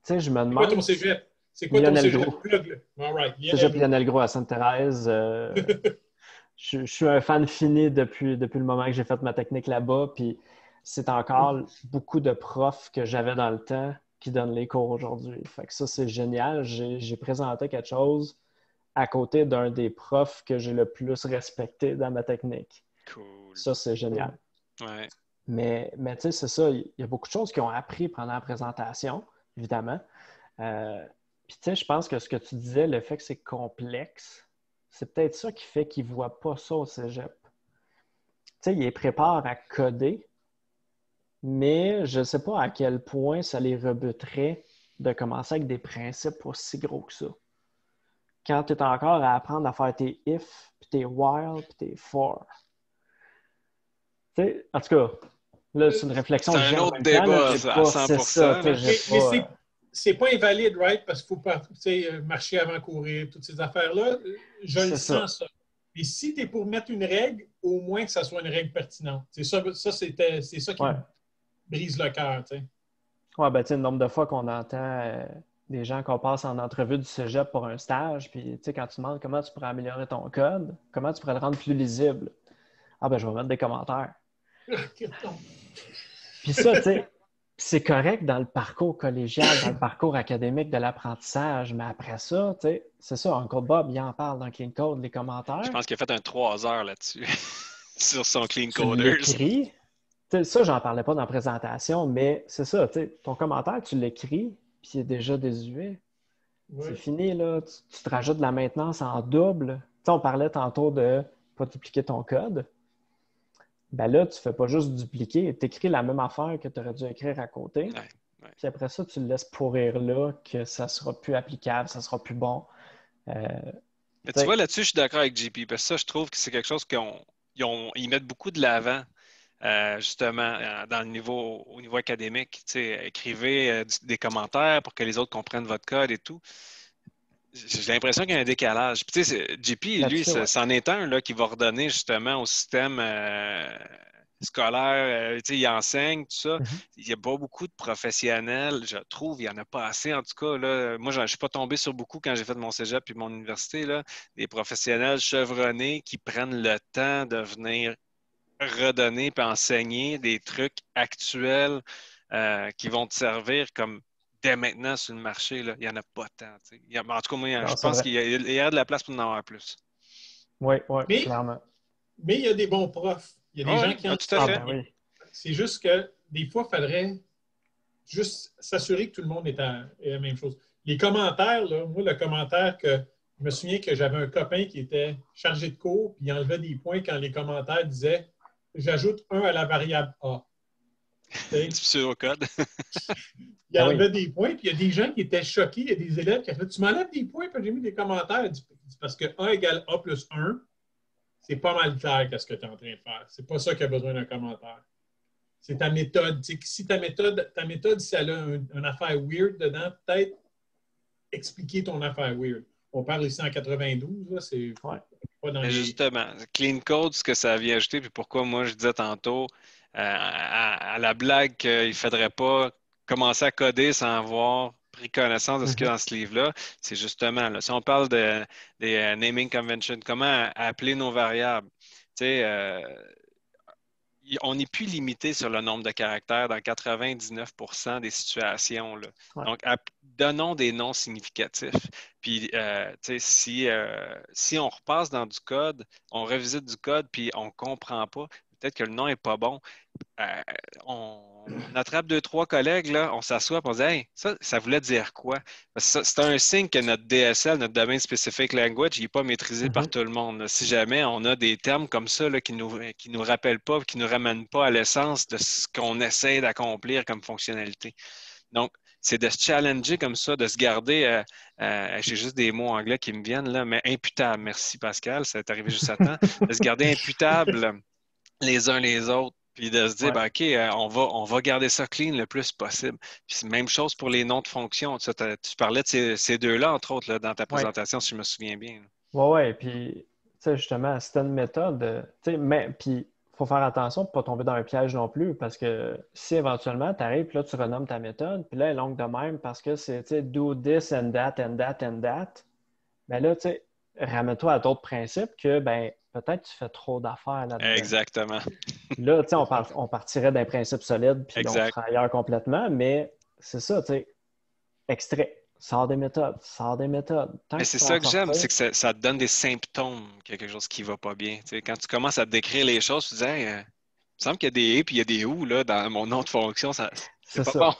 tu sais, je me C'est quoi ton demande... cégep? C'est quoi ton Lionel cégep? Gros. Plug, là. All right, Cégep Lionel Gros. Lionel Gros à Sainte-Thérèse. Je suis un fan fini depuis le moment que j'ai fait ma technique là-bas. Puis c'est encore beaucoup de profs que j'avais dans le temps qui donnent les cours aujourd'hui. Fait que ça, c'est génial. J'ai présenté quelque chose à côté d'un des profs que j'ai le plus respecté dans ma technique. Cool. Ça, c'est génial. Ouais. Mais tu sais, c'est ça. Il y a beaucoup de choses qu'ils ont appris pendant la présentation, évidemment. Puis tu sais, je pense que ce que tu disais, le fait que c'est complexe, c'est peut-être ça qui fait qu'ils ne voient pas ça au cégep. Tu sais, ils les préparent à coder, mais je ne sais pas à quel point ça les rebuterait de commencer avec des principes aussi gros que ça. Quand tu es encore à apprendre à faire tes if, puis tes while, puis tes for. Tu sais, en tout cas, là, c'est une réflexion C'est que j'ai un en autre même temps. Là, débat, j'ai ça, à pas, 100%. c'est ça, tu sais, j'ai Mais pas... c'est pas invalide, right? Parce qu'il faut pas, tu sais, marcher avant courir, toutes ces affaires-là. Je le C'est ça. sens, ça. Mais si tu es pour mettre une règle, au moins que ça soit une règle pertinente. C'est ça qui Ouais. me brise le cœur, tu sais. Ouais, ben, tu sais, le nombre de fois qu'on entend des gens qu'on passe en entrevue du cégep pour un stage, puis, tu sais, quand tu demandes comment tu pourrais améliorer ton code, comment tu pourrais le rendre plus lisible, ah, ben, je vais mettre des commentaires. Puis ça, tu sais, c'est correct dans le parcours collégial, dans le parcours académique de l'apprentissage, mais après ça, tu sais, c'est ça, Uncle Bob, il en parle dans Clean Code, les commentaires. Je pense qu'il a fait un 3 heures là-dessus, sur son Clean Tu Coders. l'écris. Tu sais, ça, j'en parlais pas dans la présentation, mais c'est ça, tu sais, ton commentaire, tu l'écris, puis il est déjà désuet. Ouais. C'est fini, là. Tu te rajoutes de la maintenance en double. Tu sais, on parlait tantôt de ne pas dupliquer ton code. Ben là, tu ne fais pas juste dupliquer. Tu écris la même affaire que tu aurais dû écrire à côté. Ouais. Puis après ça, tu le laisses pourrir là, que ça ne sera plus applicable, ça ne sera plus bon. Mais tu vois, là-dessus, je suis d'accord avec JP, parce que ça, je trouve que c'est quelque chose qu'ils mettent beaucoup de l'avant. Justement, au niveau académique, écrivez des commentaires pour que les autres comprennent votre code et tout. J'ai l'impression qu'il y a un décalage. Puis, JP, lui, c'en est un là, qui va redonner justement au système scolaire. Il enseigne, tout ça. Il n'y a pas beaucoup de professionnels, je trouve. Il n'y en a pas assez, en tout cas. Là. Moi, je ne suis pas tombé sur beaucoup quand j'ai fait mon cégep et mon université. Là, des professionnels chevronnés qui prennent le temps de venir redonner et enseigner des trucs actuels qui vont te servir comme dès maintenant sur le marché. Là. Il n'y en a pas tant. En tout cas, moi, je pense qu'il y a de la place pour en avoir plus. Oui, clairement. Mais il y a des bons profs. Il y a des gens qui tout à fait. Ben oui. C'est juste que des fois, il faudrait juste s'assurer que tout le monde est à la même chose. Les commentaires, là, moi, le commentaire que je me souviens que j'avais un copain qui était chargé de cours, puis il enlevait des points quand les commentaires disaient « J'ajoute 1 à la variable A ». Du pseudocode. Il enlevait des points, puis il y a des gens qui étaient choqués. Il y a des élèves qui ont fait « Tu m'enlèves des points, puis j'ai mis des commentaires. » Parce que 1 égale A plus 1, c'est pas mal clair qu'est-ce que tu es en train de faire. C'est pas ça qui a besoin d'un commentaire. C'est ta méthode. Si ta méthode, si elle a une affaire weird dedans, peut-être expliquer ton affaire weird. On parle ici en 92, là, c'est pas dans les... Justement, Clean Code, ce que ça vient ajouter, puis pourquoi moi je disais tantôt à la blague qu'il ne faudrait pas commencer à coder sans avoir pris connaissance de ce qu'il y a dans ce livre-là, c'est justement, là, si on parle des naming conventions, comment appeler nos variables, tu sais, on n'est plus limité sur le nombre de caractères dans 99% des situations. Là. Ouais. Donc, donnons des noms significatifs. Puis, si on repasse dans du code, on revisite du code, puis on ne comprend pas, peut-être que le nom n'est pas bon, on attrape 2-3 collègues, là, on s'assoit et on dit « Hey, ça voulait dire quoi? » C'est un signe que notre DSL, notre Domain Specific Language, il n'est pas maîtrisé par tout le monde. Là. Si jamais on a des termes comme ça là, qui nous rappellent pas, qui ne nous ramènent pas à l'essence de ce qu'on essaie d'accomplir comme fonctionnalité. Donc, c'est de se challenger comme ça, de se garder, j'ai juste des mots anglais qui me viennent là, mais imputable. Merci Pascal, ça est arrivé juste à temps. De se garder imputable les uns les autres. Puis de se dire, Ouais. ben, OK, on va garder ça clean le plus possible. Puis c'est même chose pour les noms de fonctions. Tu parlais de ces deux-là, entre autres, là, dans ta Ouais. présentation, si je me souviens bien. Ouais, puis, tu sais, justement, c'était une méthode, tu sais, mais, puis, il faut faire attention pour ne pas tomber dans un piège non plus, parce que si éventuellement, tu arrives, puis là, tu renommes ta méthode, puis là, elle est longue de même, parce que c'est, tu sais, do this and that and that and that, ben là, tu sais, ramène-toi à d'autres principes que, ben, peut-être tu fais trop d'affaires là-dedans. Exactement. Là, tu sais, on partirait d'un principe solide, puis là, on Exact. serait ailleurs complètement, mais c'est ça, tu sais, extrait. Sors des méthodes, sors des méthodes. Tant Mais que tu c'est peux ça en que j'aime, sortir, c'est que ça te donne des symptômes qu'il y a quelque chose qui ne va pas bien. Tu sais, quand tu commences à te décrire les choses, tu dis, hey, il me semble qu'il y a des et puis il y a des ou là, dans mon nom de fonction, c'est c'est pas ça. bon.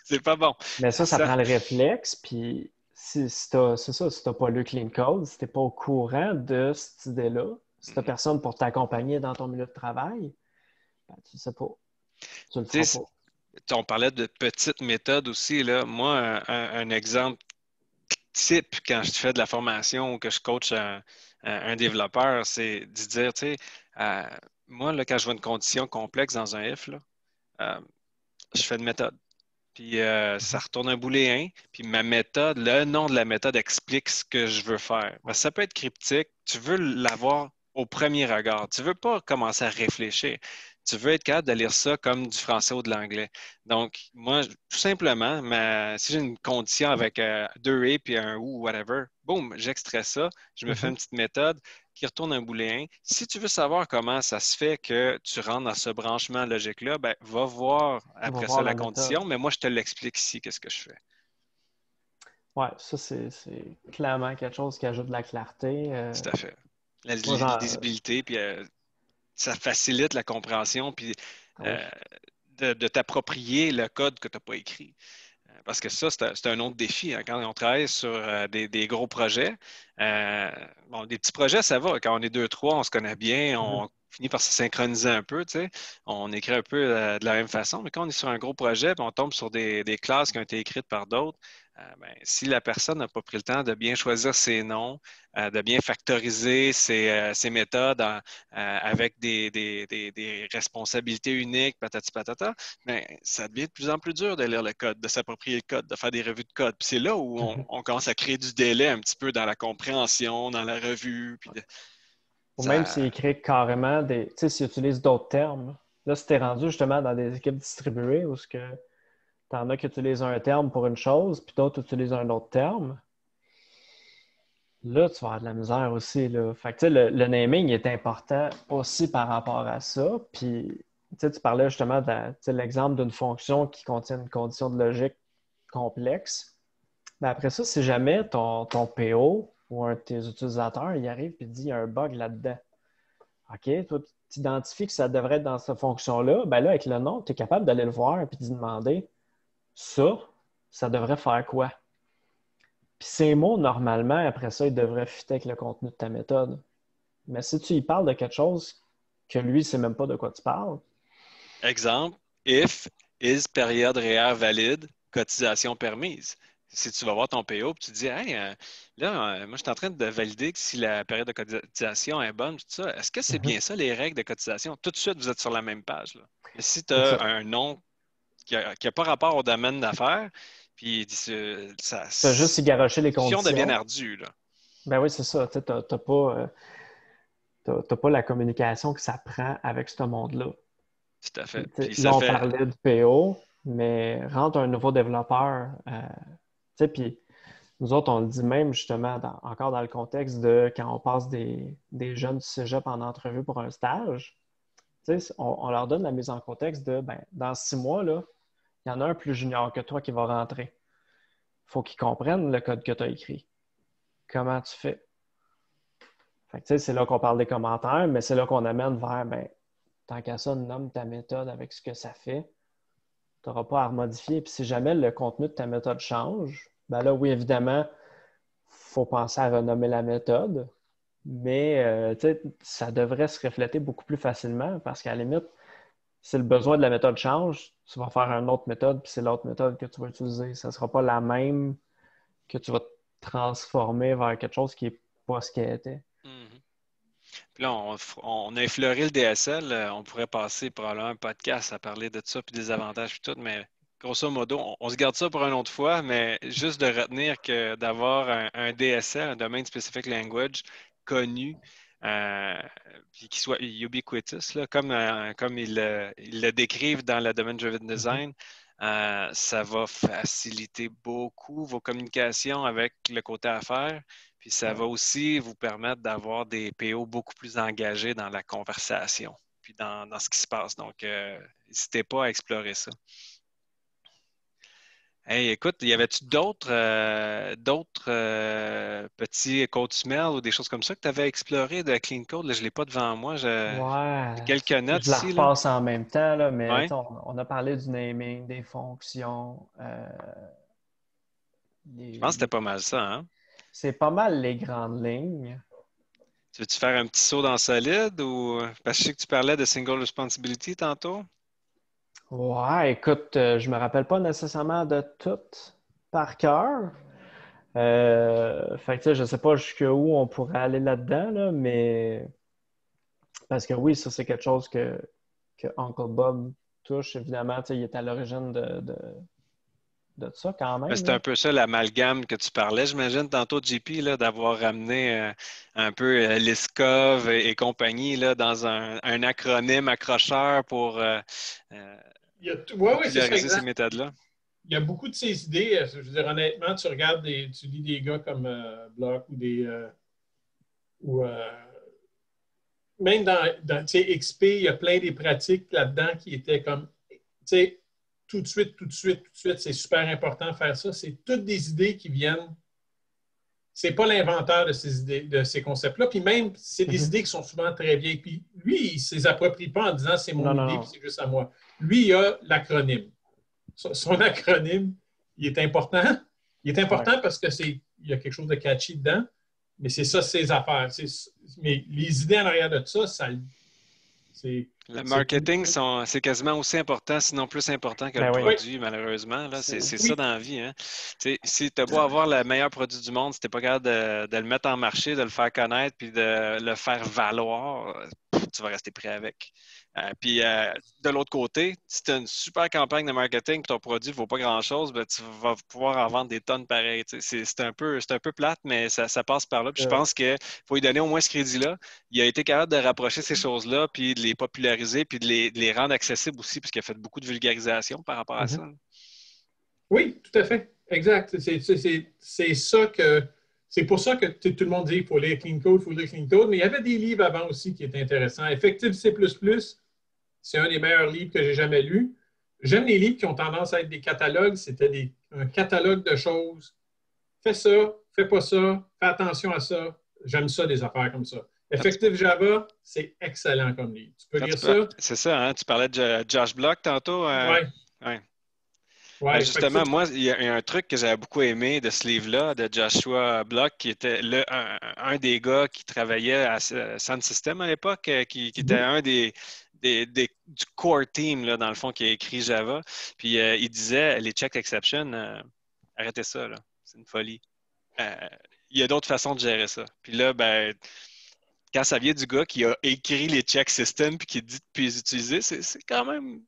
C'est pas bon. Mais Tu ça sens. prend le réflexe. Puis, c'est ça, si tu n'as pas lu Clean Code, si tu n'es pas au courant de cette idée-là, si tu n'as Mhm. personne pour t'accompagner dans ton milieu de travail, ben, tu ne sais pas. Tu ne le Tu feras sais, pas. on parlait de petites méthodes aussi. Là. Moi, un exemple type quand je fais de la formation ou que je coach un développeur, c'est de dire, tu sais, euh, moi, là, quand je vois une condition complexe dans un if, là, euh, je fais une méthode. Puis ça Mhm. retourne un booléen. Puis ma méthode, le nom de la méthode explique ce que je veux faire. Parce que ça peut être cryptique. Tu veux l'avoir au premier regard. Tu ne veux pas commencer à réfléchir. Tu veux être capable de lire ça comme du français ou de l'anglais. Donc, moi, tout simplement, si j'ai une condition avec deux et puis un ou, whatever, boum, j'extrais ça, je me fais Mhm. une petite méthode qui retourne un booléen. Si tu veux savoir comment ça se fait que tu rentres dans ce branchement logique-là, ben, va voir On va après ça voir la la méthode. condition, mais moi, je te l'explique ici, qu'est-ce que je fais. Ouais, ça, c'est clairement quelque chose qui ajoute de la clarté. Tout à fait. La Moi, lisibilité, puis ça facilite la compréhension, puis ah oui. euh, de t'approprier le code que tu n'as pas écrit. Parce que ça, c'est un autre défi. Hein. Quand on travaille sur des gros projets, bon, des petits projets, ça va. Quand on est deux, trois, on se connaît bien, Mhm. on finit par se synchroniser un peu, tu sais. On écrit un peu de la même façon. Mais quand on est sur un gros projet, puis on tombe sur des classes qui ont été écrites par d'autres, ben, si la personne n'a pas pris le temps de bien choisir ses noms, de bien factoriser ses méthodes avec des responsabilités uniques, patati patata, mais ça devient de plus en plus dur de lire le code, de s'approprier le code, de faire des revues de code. Puis c'est là où Mhm. on commence à créer du délai un petit peu dans la compréhension, dans la revue. Ou même s'il Ça... écrit carrément des. Tu sais, s'il utilise d'autres termes. Là, si tu es rendu justement dans des équipes distribuées où tu en as qui utilisent un terme pour une chose, puis d'autres utilisent un autre terme, là, tu vas avoir de la misère aussi. Là. Fait que, tu sais, le naming est important aussi par rapport à ça. Puis, tu sais, tu parlais justement tu sais, l'exemple d'une fonction qui contient une condition de logique complexe. Mais après ça, si jamais ton PO ou un de tes utilisateurs, il arrive et dit il y a un bug là-dedans. OK, toi, tu identifies que ça devrait être dans cette fonction-là, ben là, avec le nom, tu es capable d'aller le voir et puis d'y demander ça, ça devrait faire quoi? Puis ces mots, normalement, après ça, ils devraient fitter avec le contenu de ta méthode. Mais si tu y parles de quelque chose que lui, il ne sait même pas de quoi tu parles, Exemple, if is période réelle valide, cotisation permise. Si tu vas voir ton PO et tu te dis, hey, là, moi, je suis en train de valider que si la période de cotisation est bonne, tout ça, est-ce que c'est mhm, bien ça, les règles de cotisation? Tout de suite, vous êtes sur la même page. Là. Mais si tu c'est as ça. un nom qui n'a pas rapport au domaine d'affaires, puis Tu fais juste y la garrocher les discussion devient conditions. ardue. Là. Ben oui, c'est ça. Tu n'as pas la communication que ça prend avec ce monde-là. Tout à Puis, fait. tu sais, Puis ça là, on fait. parlait de PO, mais rentre un nouveau développeur. Tu sais, puis nous autres, on le dit même justement encore dans le contexte de quand on passe des jeunes du cégep en entrevue pour un stage. Tu sais, on leur donne la mise en contexte de ben, dans 6 mois, là, il y en a un plus junior que toi qui va rentrer. Il faut qu'il comprenne le code que tu as écrit. Comment tu fais? Fait que, tu sais, c'est là qu'on parle des commentaires, mais c'est là qu'on amène vers ben, tant qu'à ça, nomme ta méthode avec ce que ça fait. Tu n'auras pas à remodifier. Puis si jamais le contenu de ta méthode change, ben là, oui, évidemment, il faut penser à renommer la méthode, mais tu sais, ça devrait se refléter beaucoup plus facilement parce qu'à la limite, si le besoin de la méthode change, tu vas faire une autre méthode, puis c'est l'autre méthode que tu vas utiliser. Ça ne sera pas la même que tu vas transformer vers quelque chose qui n'est pas ce qu'elle était. Mhm. Puis là, on a effleuré le DSL. On pourrait passer probablement un podcast à parler de ça, puis des avantages, puis tout, mais grosso modo, on se garde ça pour une autre fois, mais juste de retenir que d'avoir un DSL, un Domain Specific Language, connu, euh, puis qui soit ubiquitous, là, comme ils le décrivent dans le Domain Driven Design, ça va faciliter beaucoup vos communications avec le côté affaires. Puis ça va aussi vous permettre d'avoir des PO beaucoup plus engagés dans la conversation, puis dans ce qui se passe. Donc, n'hésitez pas à explorer ça. Hey, écoute, y avait-tu d'autres petits code smell ou des choses comme ça que tu avais exploré de Clean Code? Là, je ne l'ai pas devant moi. J'ai Ouais, quelques notes je la ici, là. repasse en même temps, là, mais Ouais. on a parlé du naming, des fonctions. Je pense que c'était pas mal ça, hein? C'est pas mal les grandes lignes. Tu veux-tu faire un petit saut dans solide ou parce que je sais que tu parlais de single responsibility tantôt? Ouais, écoute, je me rappelle pas nécessairement de tout par cœur. Fait que, tu sais, je sais pas jusqu'où on pourrait aller là-dedans, là, mais parce que oui, ça, c'est quelque chose que Uncle Bob touche, évidemment. Tu sais, il est à l'origine de ça quand même, C'est là. un peu ça l'amalgame que tu parlais, j'imagine, tantôt, JP, là, d'avoir ramené un peu l'ISCOV et compagnie là, dans un acronyme accrocheur pour Ouais, c'est ça, populariser ces exact. méthodes-là. Il y a beaucoup de ces idées. Je veux dire, honnêtement, tu lis des gars comme Block ou même dans tu sais, XP, il y a plein des pratiques là-dedans qui étaient comme, tu sais, tout de suite, c'est super important de faire ça. C'est toutes des idées qui viennent. C'est pas l'inventeur de ces idées, de ces concepts-là. Puis même, c'est des idées qui sont souvent très vieilles. Puis lui, il ne s'approprie pas en disant c'est mon Non, idée, non. puis c'est juste à moi. Lui, il a l'acronyme. Son acronyme, il est important. Il est important parce que il y a quelque chose de catchy dedans, mais c'est ça, ses affaires. Mais les idées en arrière de ça, Le marketing, c'est quasiment aussi important, sinon plus important que le Ben oui. produit, malheureusement. Là. C'est ça dans la vie. Hein. Si tu as beau avoir le meilleur produit du monde, si tu n'es pas capable de le mettre en marché, de le faire connaître, puis de le faire valoir, tu vas rester prêt avec. Puis de l'autre côté, si tu as une super campagne de marketing et ton produit ne vaut pas grand-chose, ben, tu vas pouvoir en vendre des tonnes pareilles. C'est un peu plate, mais ça passe par là. Puis je pense qu'il faut lui donner au moins ce crédit-là. Il a été capable de rapprocher ces choses-là, puis de les populariser, puis de les rendre accessibles aussi, puisqu'il a fait beaucoup de vulgarisation par rapport à ça. Oui, tout à fait. Exact. C'est ça que. C'est pour ça que tout le monde dit qu'il faut lire Clean Code, mais il y avait des livres avant aussi qui étaient intéressants. Effective C++, c'est un des meilleurs livres que j'ai jamais lus. J'aime les livres qui ont tendance à être des catalogues. C'était un catalogue de choses. Fais ça, fais pas ça, fais attention à ça. J'aime ça, des affaires comme ça. Effective Java, c'est excellent comme livre. Tu peux lire ça? C'est ça, hein? Tu parlais de Josh Block tantôt. Oui. Ouais, justement, moi, il y a un truc que j'avais beaucoup aimé de ce livre-là, de Joshua Block, qui était un des gars qui travaillait à Sun System à l'époque, qui était un du core team, là, dans le fond, qui a écrit Java. Puis il disait, les check exceptions, arrêtez ça, là. C'est une folie. Il y a d'autres façons de gérer ça. Puis là, ben, quand ça vient du gars qui a écrit les check systems puis qui dit de les utiliser, c'est quand même...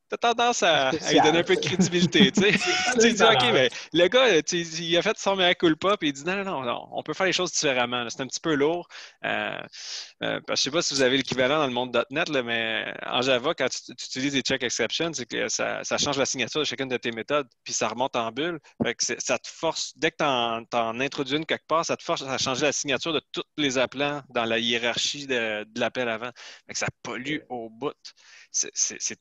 T'as tendance à lui donner un peu de crédibilité, tu sais. Tu dis, OK, mais le gars, il a fait son mea culpa, puis il dit, non, on peut faire les choses différemment. C'est un petit peu lourd. Je ne sais pas si vous avez l'équivalent dans le monde .NET, là, mais en Java, quand tu utilises des check exceptions, c'est que ça change la signature de chacune de tes méthodes, puis ça remonte en bulle. Fait que ça te force, dès que tu en introduis une quelque part, ça te force à changer la signature de tous les appelants dans la hiérarchie de l'appel avant. Fait que ça pollue au bout. C'est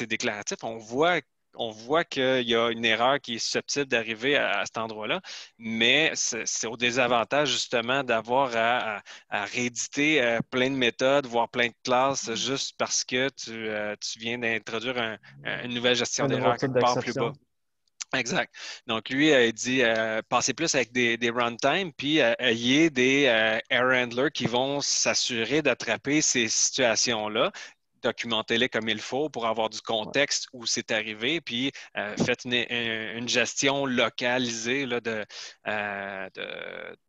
déclaratif. On voit qu'il y a une erreur qui est susceptible d'arriver à cet endroit-là, mais c'est au désavantage justement d'avoir à rééditer plein de méthodes, voire plein de classes, juste parce que tu viens d'introduire une nouvelle gestion d'erreur quelque part plus bas. Exact. Donc, lui, il dit passez plus avec des runtime, puis ayez des error handlers qui vont s'assurer d'attraper ces situations-là documentez-les comme il faut pour avoir du contexte où c'est arrivé, puis faites une gestion localisée là, de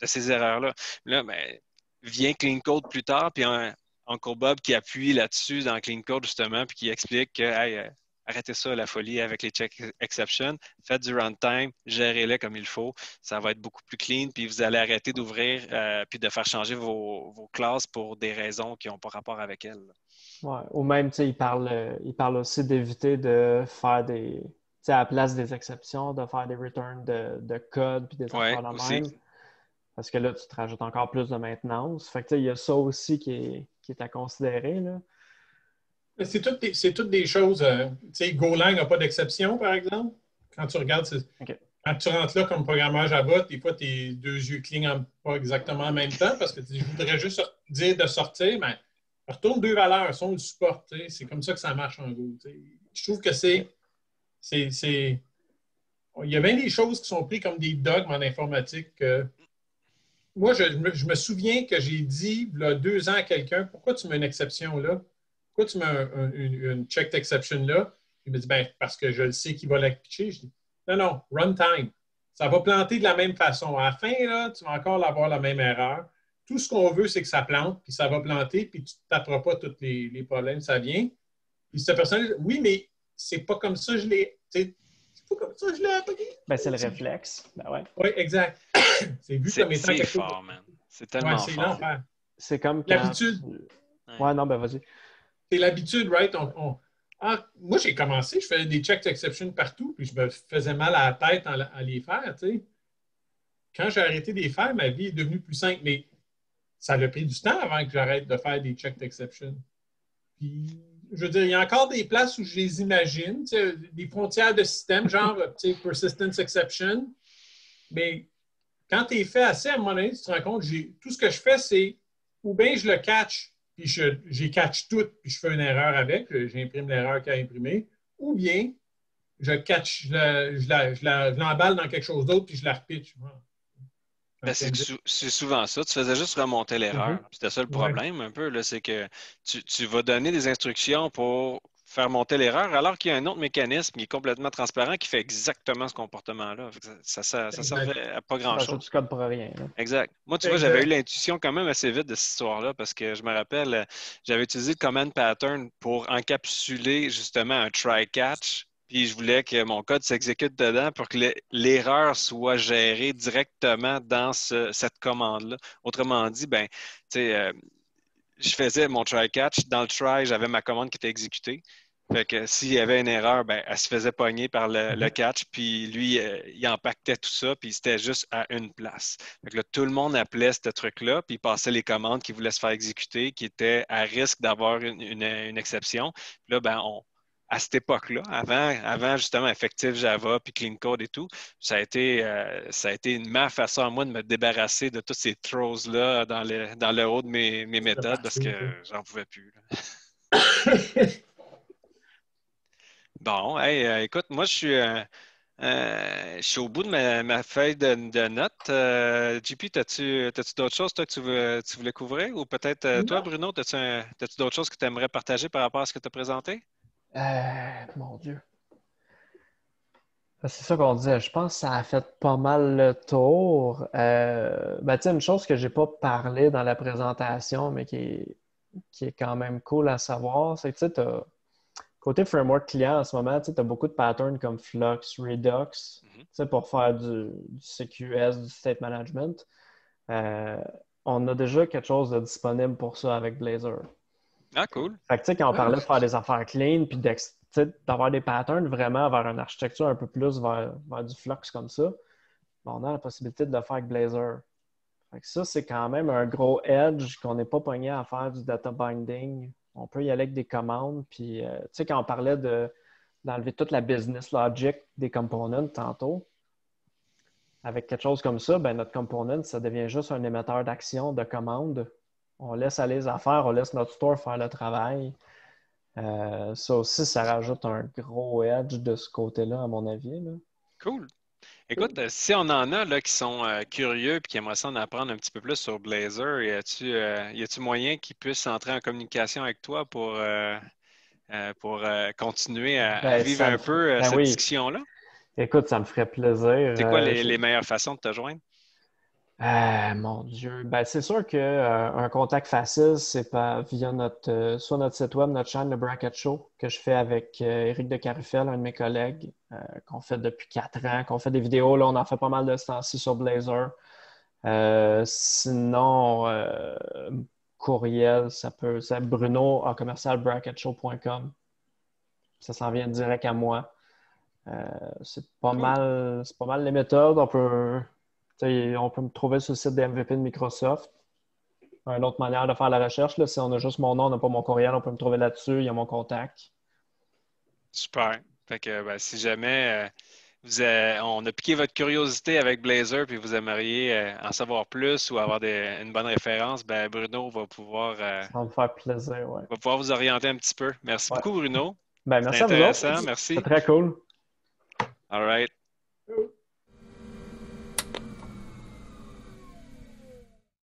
ces erreurs-là. Là, ben, vient Clean Code plus tard, puis Uncle Bob qui appuie là-dessus dans Clean Code, justement, puis qui explique que hey, arrêtez ça, la folie avec les check exceptions, faites du runtime, gérez-les comme il faut, ça va être beaucoup plus clean, puis vous allez arrêter d'ouvrir puis de faire changer vos classes pour des raisons qui n'ont pas rapport avec elles. Ouais. Ou même, tu sais, il parle aussi d'éviter de faire des, tu sais, à la place des exceptions, de faire des returns de code puis des affaires de même. Parce que là, tu te rajoutes encore plus de maintenance. Fait que, tu sais, il y a ça aussi qui est à considérer, là. C'est toutes des choses. Tu sais, Golang n'a pas d'exception, par exemple. Quand tu regardes, quand tu rentres là comme programmeur Java, des fois, tes deux yeux clignotent pas exactement en même temps parce que je voudrais juste dire de sortir, mais retourne deux valeurs, ça, on le supporte. C'est comme ça que ça marche en Go. Je trouve que il y a bien des choses qui sont prises comme des dogmes en informatique. Moi, je me souviens que j'ai dit, il y a 2 ans à quelqu'un, pourquoi tu mets une exception là? Pourquoi tu mets une checked exception là? Il me dit, ben, parce que je le sais qu'il va la pitcher. Je dis, non, runtime. Ça va planter de la même façon. À la fin, là, tu vas encore avoir la même erreur. Tout ce qu'on veut, c'est que ça plante, puis ça va planter, puis tu ne taperas pas tous les problèmes, ça vient. Puis cette personne dit, oui, mais c'est pas comme ça, je l'ai. C'est pas comme ça, je l'ai appris. Ben, c'est le réflexe. Ben ouais. Oui, exact. C'est vu comme étant quelque chose. C'est fort, man. C'est tellement c'est fort. l'enfer. C'est comme quand... L'habitude. Ouais, non, ben vas-y. C'est l'habitude, right? Moi, j'ai commencé, je faisais des checked exceptions partout, puis je me faisais mal à la tête à les faire, tu sais. Quand j'ai arrêté de les faire, ma vie est devenue plus simple, mais ça a pris du temps avant que j'arrête de faire des checked exceptions. Puis, je veux dire, il y a encore des places où je les imagine, tu sais, des frontières de système, genre, tu sais, persistence exception, mais quand tu es fait assez, à un moment donné, tu te rends compte, tout ce que je fais, c'est ou bien je le catch, puis j'ai catch tout, puis je fais une erreur avec, j'imprime l'erreur qu'il a imprimée, ou bien je l'emballe dans quelque chose d'autre, puis je la repitch. Ben, c'est souvent ça. Tu faisais juste remonter l'erreur. C'était ça le problème un peu, là, c'est que tu vas donner des instructions pour faire monter l'erreur, alors qu'il y a un autre mécanisme qui est complètement transparent qui fait exactement ce comportement-là. Ça servait à pas grand-chose. Tu code pour rien. Là. Exact. Moi, tu vois, j'avais eu l'intuition quand même assez vite de cette histoire-là parce que je me rappelle, j'avais utilisé le command pattern pour encapsuler justement un try-catch. Puis je voulais que mon code s'exécute dedans pour que l'erreur soit gérée directement dans cette commande-là. Autrement dit, ben, tu sais, je faisais mon try-catch. Dans le try, j'avais ma commande qui était exécutée. Fait que s'il y avait une erreur, ben, elle se faisait pogner par le catch, puis lui, il impactait tout ça, puis c'était juste à une place. Fait que là, tout le monde appelait ce truc-là, puis il passait les commandes qui voulaient se faire exécuter, qui étaient à risque d'avoir une exception. Puis là, ben, à cette époque-là, avant justement Effective Java puis Clean Code et tout, ça a été ma façon à moi de me débarrasser de tous ces throws-là dans le haut de mes méthodes parce que j'en pouvais plus. Bon, hey, écoute, moi je suis au bout de ma feuille de notes. JP, t'as-tu d'autres choses toi, que tu voulais couvrir? Ou peut-être toi, Bruno, t'as-tu d'autres choses que tu aimerais partager par rapport à ce que tu as présenté? Mon Dieu. C'est ça qu'on disait. Je pense que ça a fait pas mal le tour. Ben, une chose que j'ai pas parlé dans la présentation, mais qui est quand même cool à savoir, c'est que tu sais, côté framework client en ce moment, tu as beaucoup de patterns comme Flux, Redux, pour faire du CQS, du state management. On a déjà quelque chose de disponible pour ça avec Blazor. Ah, cool. Fait que, quand on parlait de faire des affaires clean puis d'avoir des patterns vraiment vers une architecture un peu plus vers du Flux comme ça, on a la possibilité de le faire avec Blazor. Fait que ça, c'est quand même un gros edge qu'on n'est pas pogné à faire du data binding. On peut y aller avec des commandes. Puis, quand on parlait d'enlever toute la business logic des components tantôt, avec quelque chose comme ça, ben, notre component, ça devient juste un émetteur d'action, de commande. On laisse aller les affaires, on laisse notre store faire le travail. Ça aussi, ça rajoute un gros edge de ce côté-là, à mon avis. Là. Cool. Écoute, si on en a là, qui sont curieux et qui aimeraient s'en apprendre un petit peu plus sur Blazor, y a-tu moyen qu'ils puissent entrer en communication avec toi pour pour continuer à Ben, vivre ça un me peu ben cette oui. discussion-là? Écoute, ça me ferait plaisir. C'est quoi les meilleures façons de te joindre? Mon Dieu. Ben, c'est sûr qu'un contact facile, c'est via soit notre site web, notre chaîne, le Bracket Show, que je fais avec Éric de Carufel, un de mes collègues, qu'on fait depuis 4 ans, qu'on fait des vidéos. Là, on en fait pas mal de ce temps-ci sur Blazor. Sinon, courriel, c'est Bruno à commercialbracketshow.com. Ça s'en vient direct à moi. C'est pas mal les méthodes. On peut me trouver sur le site des MVP de Microsoft. Une autre manière de faire la recherche, là, si on a juste mon nom, on n'a pas mon courriel, on peut me trouver là-dessus, il y a mon contact. Super. Fait que ben, si jamais on a piqué votre curiosité avec Blazor puis vous aimeriez en savoir plus ou avoir une bonne référence, ben Bruno Ça va me faire plaisir, ouais. va pouvoir vous orienter un petit peu. Merci Ouais. beaucoup, Bruno. Ben, C'était merci à vous autres. intéressant. C'est Merci. très cool. All right.